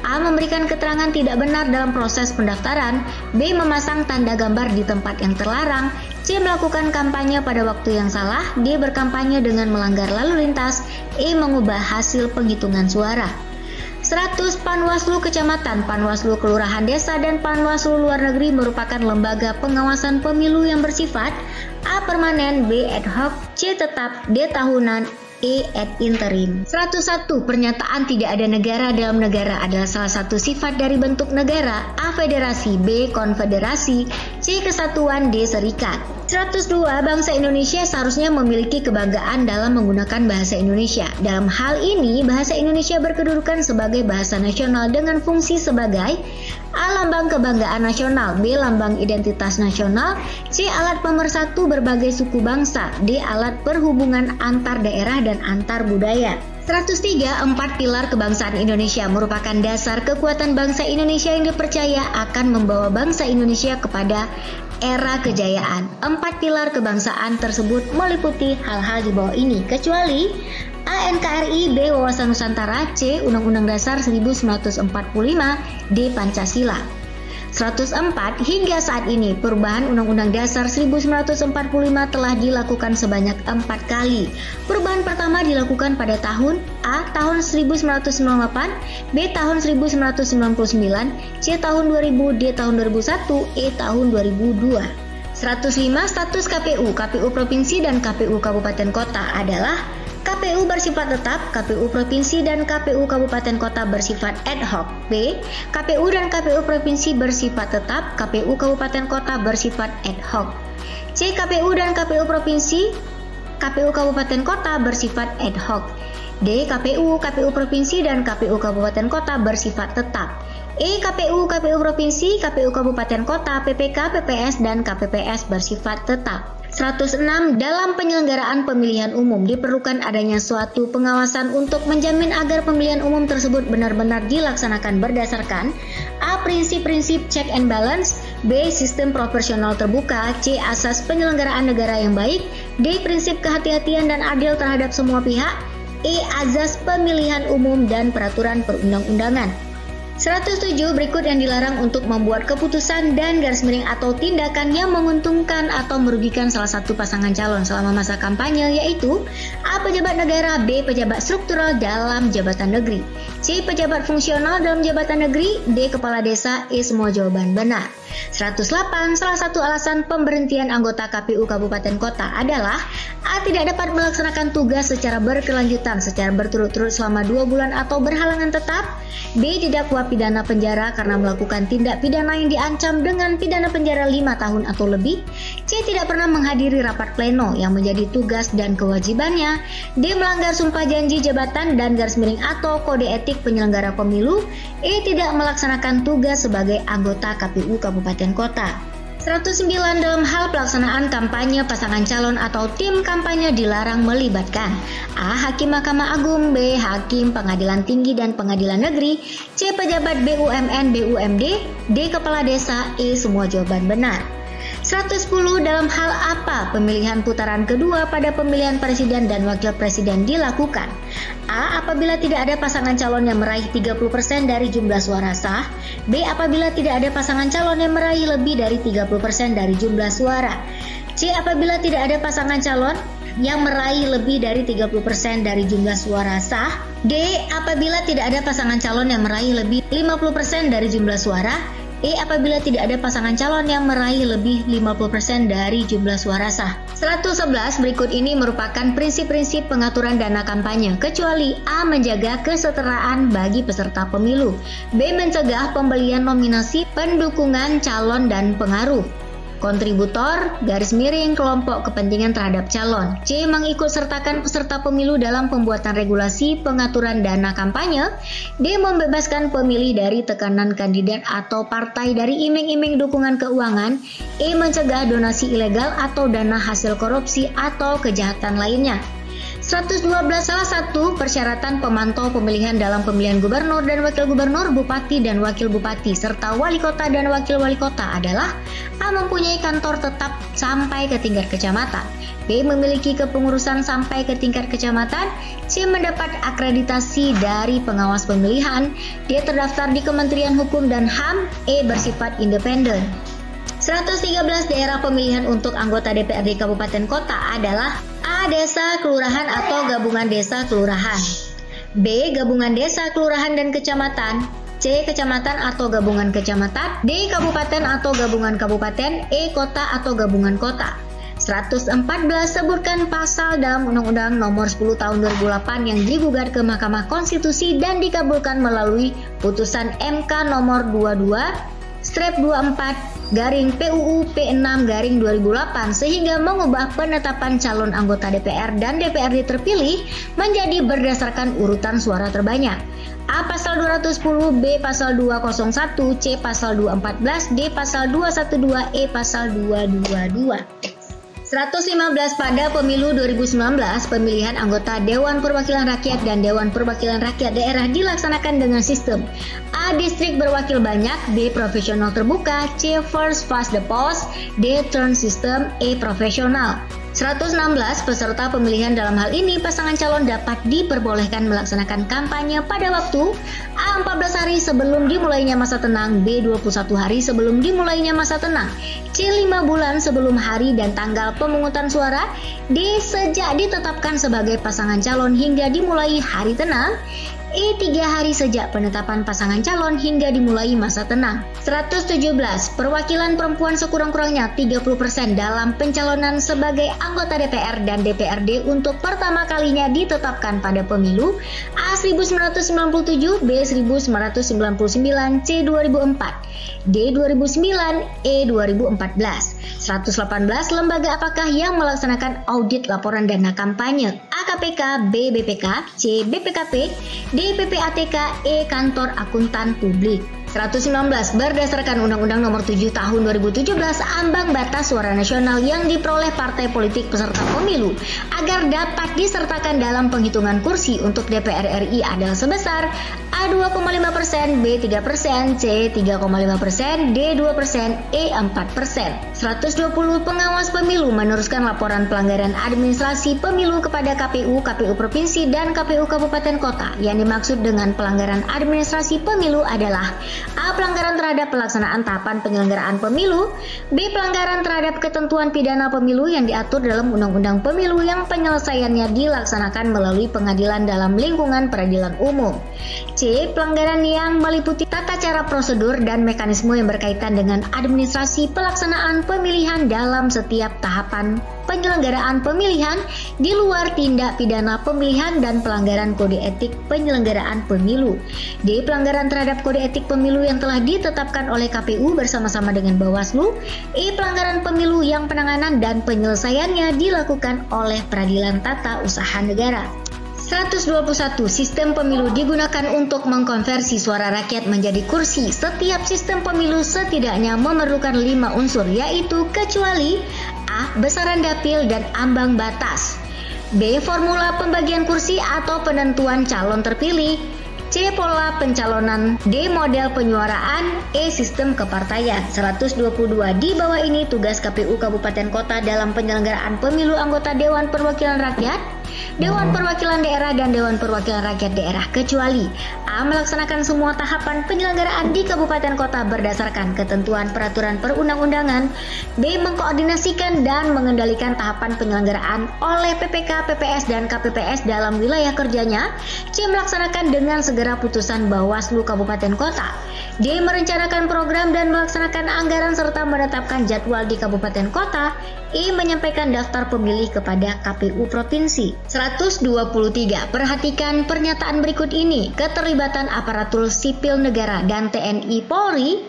A. Memberikan keterangan tidak benar dalam proses pendaftaran. B. Memasang tanda gambar di tempat yang terlarang. C. Melakukan kampanye pada waktu yang salah. D. Berkampanye dengan melanggar lalu lintas. E. Mengubah hasil penghitungan suara. 100. Panwaslu Kecamatan, Panwaslu Kelurahan Desa, dan Panwaslu Luar Negeri merupakan lembaga pengawasan pemilu yang bersifat A. Permanen, B. Ad hoc, C. Tetap, D. Tahunan, E. Ad interim. 101. Pernyataan tidak ada negara dalam negara adalah salah satu sifat dari bentuk negara. A. Federasi, B. Konfederasi, C. Kesatuan, D. Serikat. 102. Bangsa Indonesia seharusnya memiliki kebanggaan dalam menggunakan bahasa Indonesia. Dalam hal ini, bahasa Indonesia berkedudukan sebagai bahasa nasional dengan fungsi sebagai A. Lambang kebanggaan nasional, B. Lambang identitas nasional, C. Alat pemersatu berbagai suku bangsa, D. Alat perhubungan antar daerah dan antar budaya. 103. 4 pilar kebangsaan Indonesia merupakan dasar kekuatan bangsa Indonesia yang dipercaya akan membawa bangsa Indonesia kepada era kejayaan. 4 pilar kebangsaan tersebut meliputi hal-hal di bawah ini, kecuali A. NKRI, B. Wawasan Nusantara, C. Undang-Undang Dasar 1945, D. Pancasila. 104. Hingga saat ini, perubahan Undang-Undang Dasar 1945 telah dilakukan sebanyak 4 kali. Perubahan pertama dilakukan pada tahun A. tahun 1998, B. tahun 1999, C. tahun 2000, D. tahun 2001, E. tahun 2002. 105. Status KPU, KPU Provinsi dan KPU Kabupaten Kota adalah: KPU bersifat tetap, KPU Provinsi dan KPU Kabupaten Kota bersifat ad hoc. B. KPU dan KPU Provinsi bersifat tetap, KPU Kabupaten Kota bersifat ad hoc. C. KPU dan KPU Provinsi, KPU Kabupaten Kota bersifat ad hoc. D. KPU, KPU Provinsi dan KPU Kabupaten Kota bersifat tetap. E. KPU, KPU Provinsi, KPU Kabupaten Kota, PPK, PPS, dan KPPS bersifat tetap. 106. Dalam penyelenggaraan pemilihan umum diperlukan adanya suatu pengawasan untuk menjamin agar pemilihan umum tersebut benar-benar dilaksanakan berdasarkan: A. Prinsip-prinsip check and balance, B. Sistem proporsional terbuka, C. Asas penyelenggaraan negara yang baik, D. Prinsip kehati-hatian dan adil terhadap semua pihak, E. Azas pemilihan umum dan peraturan perundang-undangan. 107. Berikut yang dilarang untuk membuat keputusan dan garis miring atau tindakan yang menguntungkan atau merugikan salah satu pasangan calon selama masa kampanye, yaitu: A. Pejabat negara, B. Pejabat struktural dalam jabatan negeri, C. Pejabat fungsional dalam jabatan negeri, D. Kepala desa, E. Semua jawaban benar. 108. Salah satu alasan pemberhentian anggota KPU Kabupaten Kota adalah: A. Tidak dapat melaksanakan tugas secara berkelanjutan secara berturut-turut selama 2 bulan atau berhalangan tetap, B. Didakwa pidana penjara karena melakukan tindak pidana yang diancam dengan pidana penjara 5 tahun atau lebih, C. Tidak pernah menghadiri rapat pleno yang menjadi tugas dan kewajibannya, D. Melanggar sumpah janji jabatan dan garis miring atau kode etik penyelenggara pemilu, E. Tidak melaksanakan tugas sebagai anggota KPU Kabupaten Kota. 109. Dalam hal pelaksanaan kampanye, pasangan calon atau tim kampanye dilarang melibatkan: A. Hakim Mahkamah Agung, B. Hakim Pengadilan Tinggi dan Pengadilan Negeri, C. Pejabat BUMN, BUMD, D. Kepala Desa, E. Semua jawaban benar. 110. Dalam hal apa pemilihan putaran kedua pada pemilihan presiden dan wakil presiden dilakukan? A. Apabila tidak ada pasangan calon yang meraih 30% dari jumlah suara sah, B. Apabila tidak ada pasangan calon yang meraih lebih dari 30% dari jumlah suara, C. Apabila tidak ada pasangan calon yang meraih lebih dari 30% dari jumlah suara sah, D. Apabila tidak ada pasangan calon yang meraih lebih 50% dari jumlah suara, E. Apabila tidak ada pasangan calon yang meraih lebih 50% dari jumlah suara sah. 111. Berikut ini merupakan prinsip-prinsip pengaturan dana kampanye, kecuali A. Menjaga kesetaraan bagi peserta pemilu, B. Mencegah pembelian nominasi pendukungan calon dan pengaruh kontributor, garis miring, kelompok kepentingan terhadap calon, C. Mengikutsertakan peserta pemilu dalam pembuatan regulasi pengaturan dana kampanye, D. Membebaskan pemilih dari tekanan kandidat atau partai dari iming-iming dukungan keuangan, E. Mencegah donasi ilegal atau dana hasil korupsi atau kejahatan lainnya. 112. Salah satu persyaratan pemantau pemilihan dalam pemilihan gubernur dan wakil gubernur, bupati dan wakil bupati, serta wali kota dan wakil wali kota adalah: A. Mempunyai kantor tetap sampai ke tingkat kecamatan, B. Memiliki kepengurusan sampai ke tingkat kecamatan, C. Mendapat akreditasi dari pengawas pemilihan, D. Terdaftar di Kementerian Hukum dan HAM, E. Bersifat independen. 113. Daerah pemilihan untuk anggota DPRD Kabupaten Kota adalah: A. Desa, kelurahan atau gabungan desa kelurahan, B. Gabungan desa, kelurahan dan kecamatan, C. Kecamatan atau gabungan kecamatan, D. Kabupaten atau gabungan kabupaten, E. Kota atau gabungan kota. 114. Sebutkan pasal dalam Undang-Undang Nomor 10 Tahun 2008 yang digugat ke Mahkamah Konstitusi dan dikabulkan melalui putusan MK Nomor 22/24/PUU P6/2008 sehingga mengubah penetapan calon anggota DPR dan DPRD terpilih menjadi berdasarkan urutan suara terbanyak. A. Pasal 210, B. Pasal 201, C. Pasal 214, D. Pasal 212, E. Pasal 222. 115. Pada pemilu 2019, pemilihan anggota Dewan Perwakilan Rakyat dan Dewan Perwakilan Rakyat Daerah dilaksanakan dengan sistem: A. Distrik berwakil banyak, B. Proporsional terbuka, C. First past the post, D. Turn system, E. Proporsional. 116 peserta pemilihan, dalam hal ini pasangan calon, dapat diperbolehkan melaksanakan kampanye pada waktu A. 14 hari sebelum dimulainya masa tenang, B. 21 hari sebelum dimulainya masa tenang, C. 5 bulan sebelum hari dan tanggal pemungutan suara, D. sejak ditetapkan sebagai pasangan calon hingga dimulai hari tenang, E. 3 hari sejak penetapan pasangan calon hingga dimulai masa tenang. 117. Perwakilan perempuan sekurang-kurangnya 30% dalam pencalonan sebagai anggota DPR dan DPRD untuk pertama kalinya ditetapkan pada pemilu A. 1997, B. 1999, C. 2004, D. 2009, E. 2014. 118. Lembaga apakah yang melaksanakan audit laporan dana kampanye? A. KPK, B. BPK, C. BPKP, D. PPATK, E. Kantor Akuntan Publik. 119. Berdasarkan Undang-Undang Nomor 7 Tahun 2017, ambang batas suara nasional yang diperoleh partai politik peserta pemilu agar dapat disertakan dalam penghitungan kursi untuk DPR RI adalah sebesar A. 2,5%, B. 3%, C. 3,5%, D. 2%, E. 4%. 120. Pengawas pemilu meneruskan laporan pelanggaran administrasi pemilu kepada KPU, KPU Provinsi, dan KPU Kabupaten Kota. Yang dimaksud dengan pelanggaran administrasi pemilu adalah A. Pelanggaran terhadap pelaksanaan tahapan penyelenggaraan pemilu, B. Pelanggaran terhadap ketentuan pidana pemilu yang diatur dalam Undang-Undang Pemilu yang penyelesaiannya dilaksanakan melalui pengadilan dalam lingkungan peradilan umum, C. Pelanggaran yang meliputi tata cara prosedur dan mekanisme yang berkaitan dengan administrasi pelaksanaan pemilihan dalam setiap tahapan penyelenggaraan pemilihan di luar tindak pidana pemilihan dan pelanggaran kode etik penyelenggaraan pemilu, D. Pelanggaran terhadap kode etik pemilu yang telah ditetapkan oleh KPU bersama-sama dengan Bawaslu, E. Pelanggaran pemilu yang penanganan dan penyelesaiannya dilakukan oleh Peradilan Tata Usaha Negara. 121. Sistem pemilu digunakan untuk mengkonversi suara rakyat menjadi kursi. Setiap sistem pemilu setidaknya memerlukan 5 unsur, yaitu kecuali A. Besaran dapil dan ambang batas, B. Formula pembagian kursi atau penentuan calon terpilih, C. Pola pencalonan, D. Model penyuaraan, E. Sistem kepartaian. 122. Di bawah ini tugas KPU Kabupaten Kota dalam penyelenggaraan pemilu anggota Dewan Perwakilan Rakyat, Dewan Perwakilan Daerah, dan Dewan Perwakilan Rakyat Daerah, kecuali A. Melaksanakan semua tahapan penyelenggaraan di kabupaten kota berdasarkan ketentuan peraturan perundang-undangan, B. Mengkoordinasikan dan mengendalikan tahapan penyelenggaraan oleh PPK, PPS, dan KPPS dalam wilayah kerjanya, C. Melaksanakan dengan segera putusan Bawaslu Kabupaten Kota, D. Merencanakan program dan melaksanakan anggaran serta menetapkan jadwal di kabupaten kota, E. Menyampaikan daftar pemilih kepada KPU Provinsi. 123. Perhatikan pernyataan berikut ini. Keterlibatan aparatur sipil negara dan TNI Polri.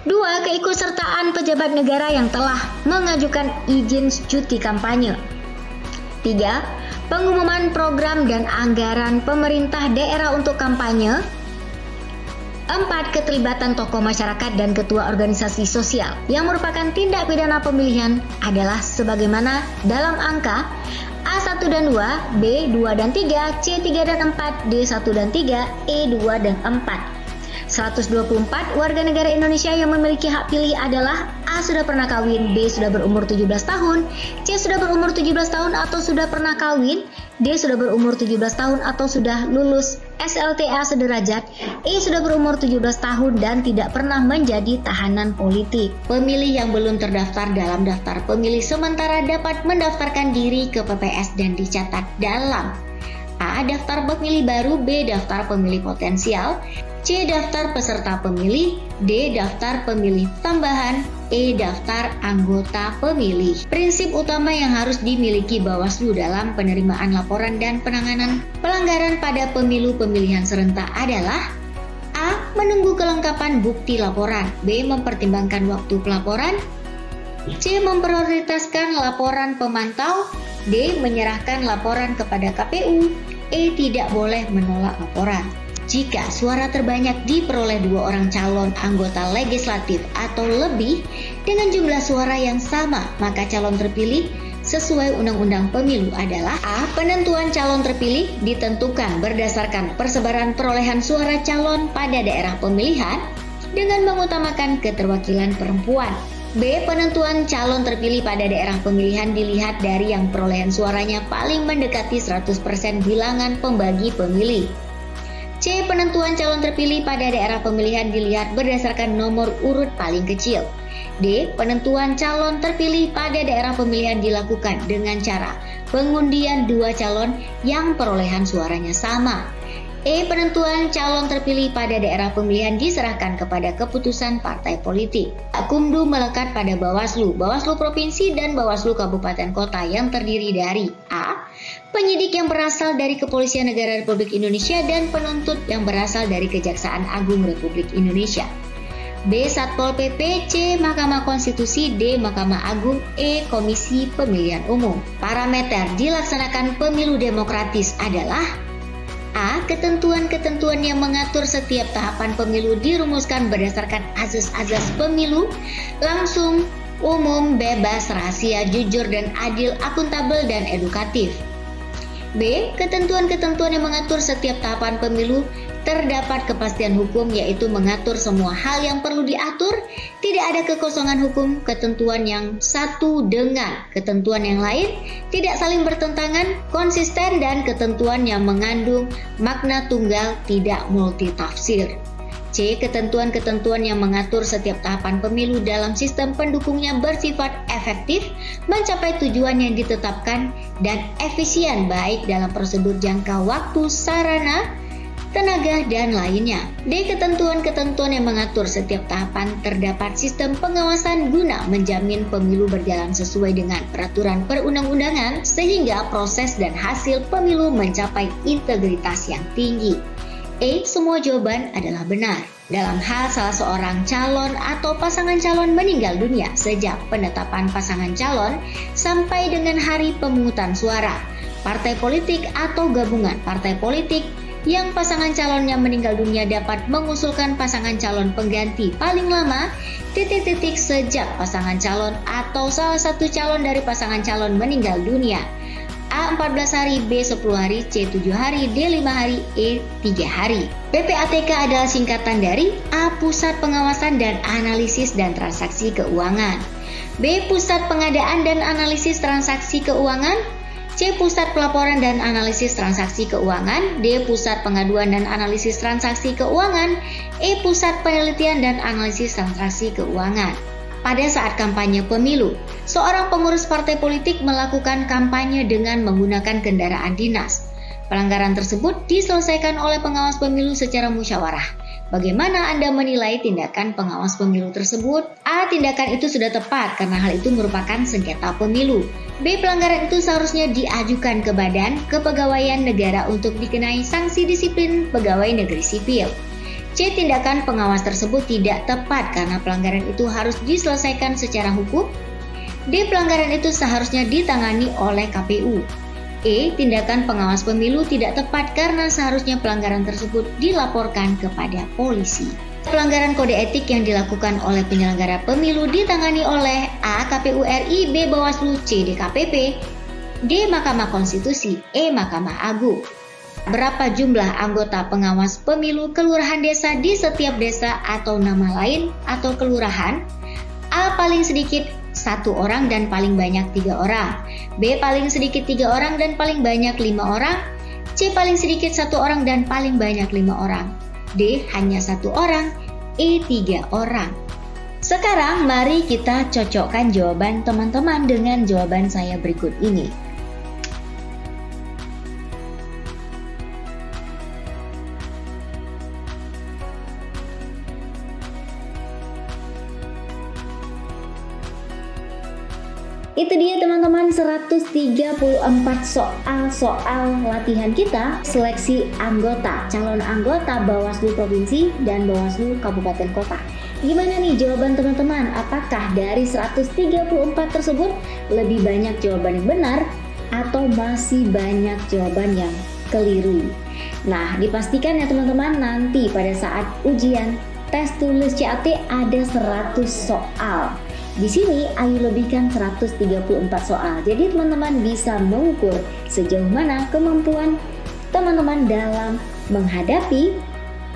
2. Keikutsertaan pejabat negara yang telah mengajukan izin cuti kampanye. 3. Pengumuman program dan anggaran pemerintah daerah untuk kampanye. 4. Keterlibatan tokoh masyarakat dan ketua organisasi sosial yang merupakan tindak pidana pemilihan adalah sebagaimana dalam angka A1 dan 2, B2 dan 3, C3 dan 4, D1 dan 3, E2 dan 4. 124. Warga negara Indonesia yang memiliki hak pilih adalah A. Sudah pernah kawin, B. Sudah berumur 17 tahun, C. Sudah berumur 17 tahun atau sudah pernah kawin, D. Sudah berumur 17 tahun atau sudah lulus SLTA sederajat, E. Sudah berumur 17 tahun dan tidak pernah menjadi tahanan politik. Pemilih yang belum terdaftar dalam daftar pemilih sementara dapat mendaftarkan diri ke PPS dan dicatat dalam A. Daftar pemilih baru, B. Daftar pemilih potensial, C. Daftar peserta pemilih, D. Daftar pemilih tambahan, E. Daftar anggota pemilih. Prinsip utama yang harus dimiliki Bawaslu dalam penerimaan laporan dan penanganan pelanggaran pada pemilu pemilihan serentak adalah A. Menunggu kelengkapan bukti laporan, B. Mempertimbangkan waktu pelaporan, C. Memprioritaskan laporan pemantau, D. Menyerahkan laporan kepada KPU, E. Tidak boleh menolak laporan. Jika suara terbanyak diperoleh 2 orang calon anggota legislatif atau lebih dengan jumlah suara yang sama, maka calon terpilih sesuai Undang-Undang Pemilu adalah A. Penentuan calon terpilih ditentukan berdasarkan persebaran perolehan suara calon pada daerah pemilihan dengan mengutamakan keterwakilan perempuan. B. Penentuan calon terpilih pada daerah pemilihan dilihat dari yang perolehan suaranya paling mendekati 100% bilangan pembagi pemilih. C. Penentuan calon terpilih pada daerah pemilihan dilihat berdasarkan nomor urut paling kecil. D. Penentuan calon terpilih pada daerah pemilihan dilakukan dengan cara pengundian dua calon yang perolehan suaranya sama. E. Penentuan calon terpilih pada daerah pemilihan diserahkan kepada keputusan partai politik. Kumdu melekat pada Bawaslu, Bawaslu Provinsi dan Bawaslu Kabupaten Kota yang terdiri dari A. Penyidik yang berasal dari Kepolisian Negara Republik Indonesia dan penuntut yang berasal dari Kejaksaan Agung Republik Indonesia. B. Satpol PP. C. Mahkamah Konstitusi. D. Mahkamah Agung. E. Komisi Pemilihan Umum. Parameter dilaksanakan pemilu demokratis adalah A. Ketentuan-ketentuan yang mengatur setiap tahapan pemilu dirumuskan berdasarkan azas-azas pemilu, langsung, umum, bebas, rahasia, jujur dan adil, akuntabel dan edukatif. B. Ketentuan-ketentuan yang mengatur setiap tahapan pemilu terdapat kepastian hukum, yaitu mengatur semua hal yang perlu diatur, tidak ada kekosongan hukum, ketentuan yang satu dengan ketentuan yang lain, tidak saling bertentangan, konsisten, dan ketentuan yang mengandung makna tunggal, tidak multitafsir. C. Ketentuan-ketentuan yang mengatur setiap tahapan pemilu dalam sistem pendukungnya bersifat efektif, mencapai tujuan yang ditetapkan, dan efisien baik dalam prosedur jangka waktu, sarana, tenaga, dan lainnya. D. Ketentuan-ketentuan yang mengatur setiap tahapan terdapat sistem pengawasan guna menjamin pemilu berjalan sesuai dengan peraturan perundang-undangan sehingga proses dan hasil pemilu mencapai integritas yang tinggi. E. Semua jawaban adalah benar. Dalam hal salah seorang calon atau pasangan calon meninggal dunia sejak penetapan pasangan calon sampai dengan hari pemungutan suara, partai politik atau gabungan partai politik yang pasangan calonnya meninggal dunia dapat mengusulkan pasangan calon pengganti paling lama ... sejak pasangan calon atau salah satu calon dari pasangan calon meninggal dunia. A. 14 hari, B. 10 hari, C. 7 hari, D. 5 hari, E. 3 hari. PPATK adalah singkatan dari A. Pusat Pengawasan dan Analisis dan Transaksi Keuangan, B. Pusat Pengadaan dan Analisis Transaksi Keuangan, C. Pusat Pelaporan dan Analisis Transaksi Keuangan, D. Pusat Pengaduan dan Analisis Transaksi Keuangan, E. Pusat Penelitian dan Analisis Transaksi Keuangan. Pada saat kampanye pemilu, seorang pengurus partai politik melakukan kampanye dengan menggunakan kendaraan dinas. Pelanggaran tersebut diselesaikan oleh pengawas pemilu secara musyawarah. Bagaimana Anda menilai tindakan pengawas pemilu tersebut? A. Tindakan itu sudah tepat karena hal itu merupakan sengketa pemilu. B. Pelanggaran itu seharusnya diajukan ke Badan Kepegawaian Negara untuk dikenai sanksi disiplin pegawai negeri sipil. C. Tindakan pengawas tersebut tidak tepat karena pelanggaran itu harus diselesaikan secara hukum. D. Pelanggaran itu seharusnya ditangani oleh KPU. E. Tindakan pengawas pemilu tidak tepat karena seharusnya pelanggaran tersebut dilaporkan kepada polisi. Pelanggaran kode etik yang dilakukan oleh penyelenggara pemilu ditangani oleh A. KPU RI, B. Bawaslu, C. DKPP, D. Mahkamah Konstitusi, E. Mahkamah Agung. Berapa jumlah anggota pengawas pemilu kelurahan desa di setiap desa atau nama lain atau kelurahan? A. Paling sedikit 1 orang dan paling banyak 3 orang. B. Paling sedikit 3 orang dan paling banyak 5 orang. C. Paling sedikit 1 orang dan paling banyak 5 orang. D. Hanya 1 orang. E. 3 orang. Sekarang mari kita cocokkan jawaban teman-teman dengan jawaban saya berikut ini. Itu dia teman-teman 134 soal latihan kita seleksi anggota, calon anggota Bawaslu Provinsi dan Bawaslu Kabupaten Kota. Gimana nih jawaban teman-teman? Apakah dari 134 tersebut lebih banyak jawaban yang benar atau masih banyak jawaban yang keliru? Nah, dipastikan ya teman-teman, nanti pada saat ujian tes tulis CAT ada 100 soal. Di sini Ayu lebihkan 134 soal. Jadi teman-teman bisa mengukur sejauh mana kemampuan teman-teman dalam menghadapi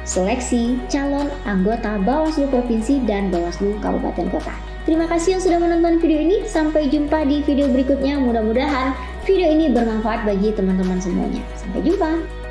seleksi calon anggota Bawaslu Provinsi dan Bawaslu Kabupaten Kota. Terima kasih yang sudah menonton video ini. Sampai jumpa di video berikutnya. Mudah-mudahan video ini bermanfaat bagi teman-teman semuanya. Sampai jumpa.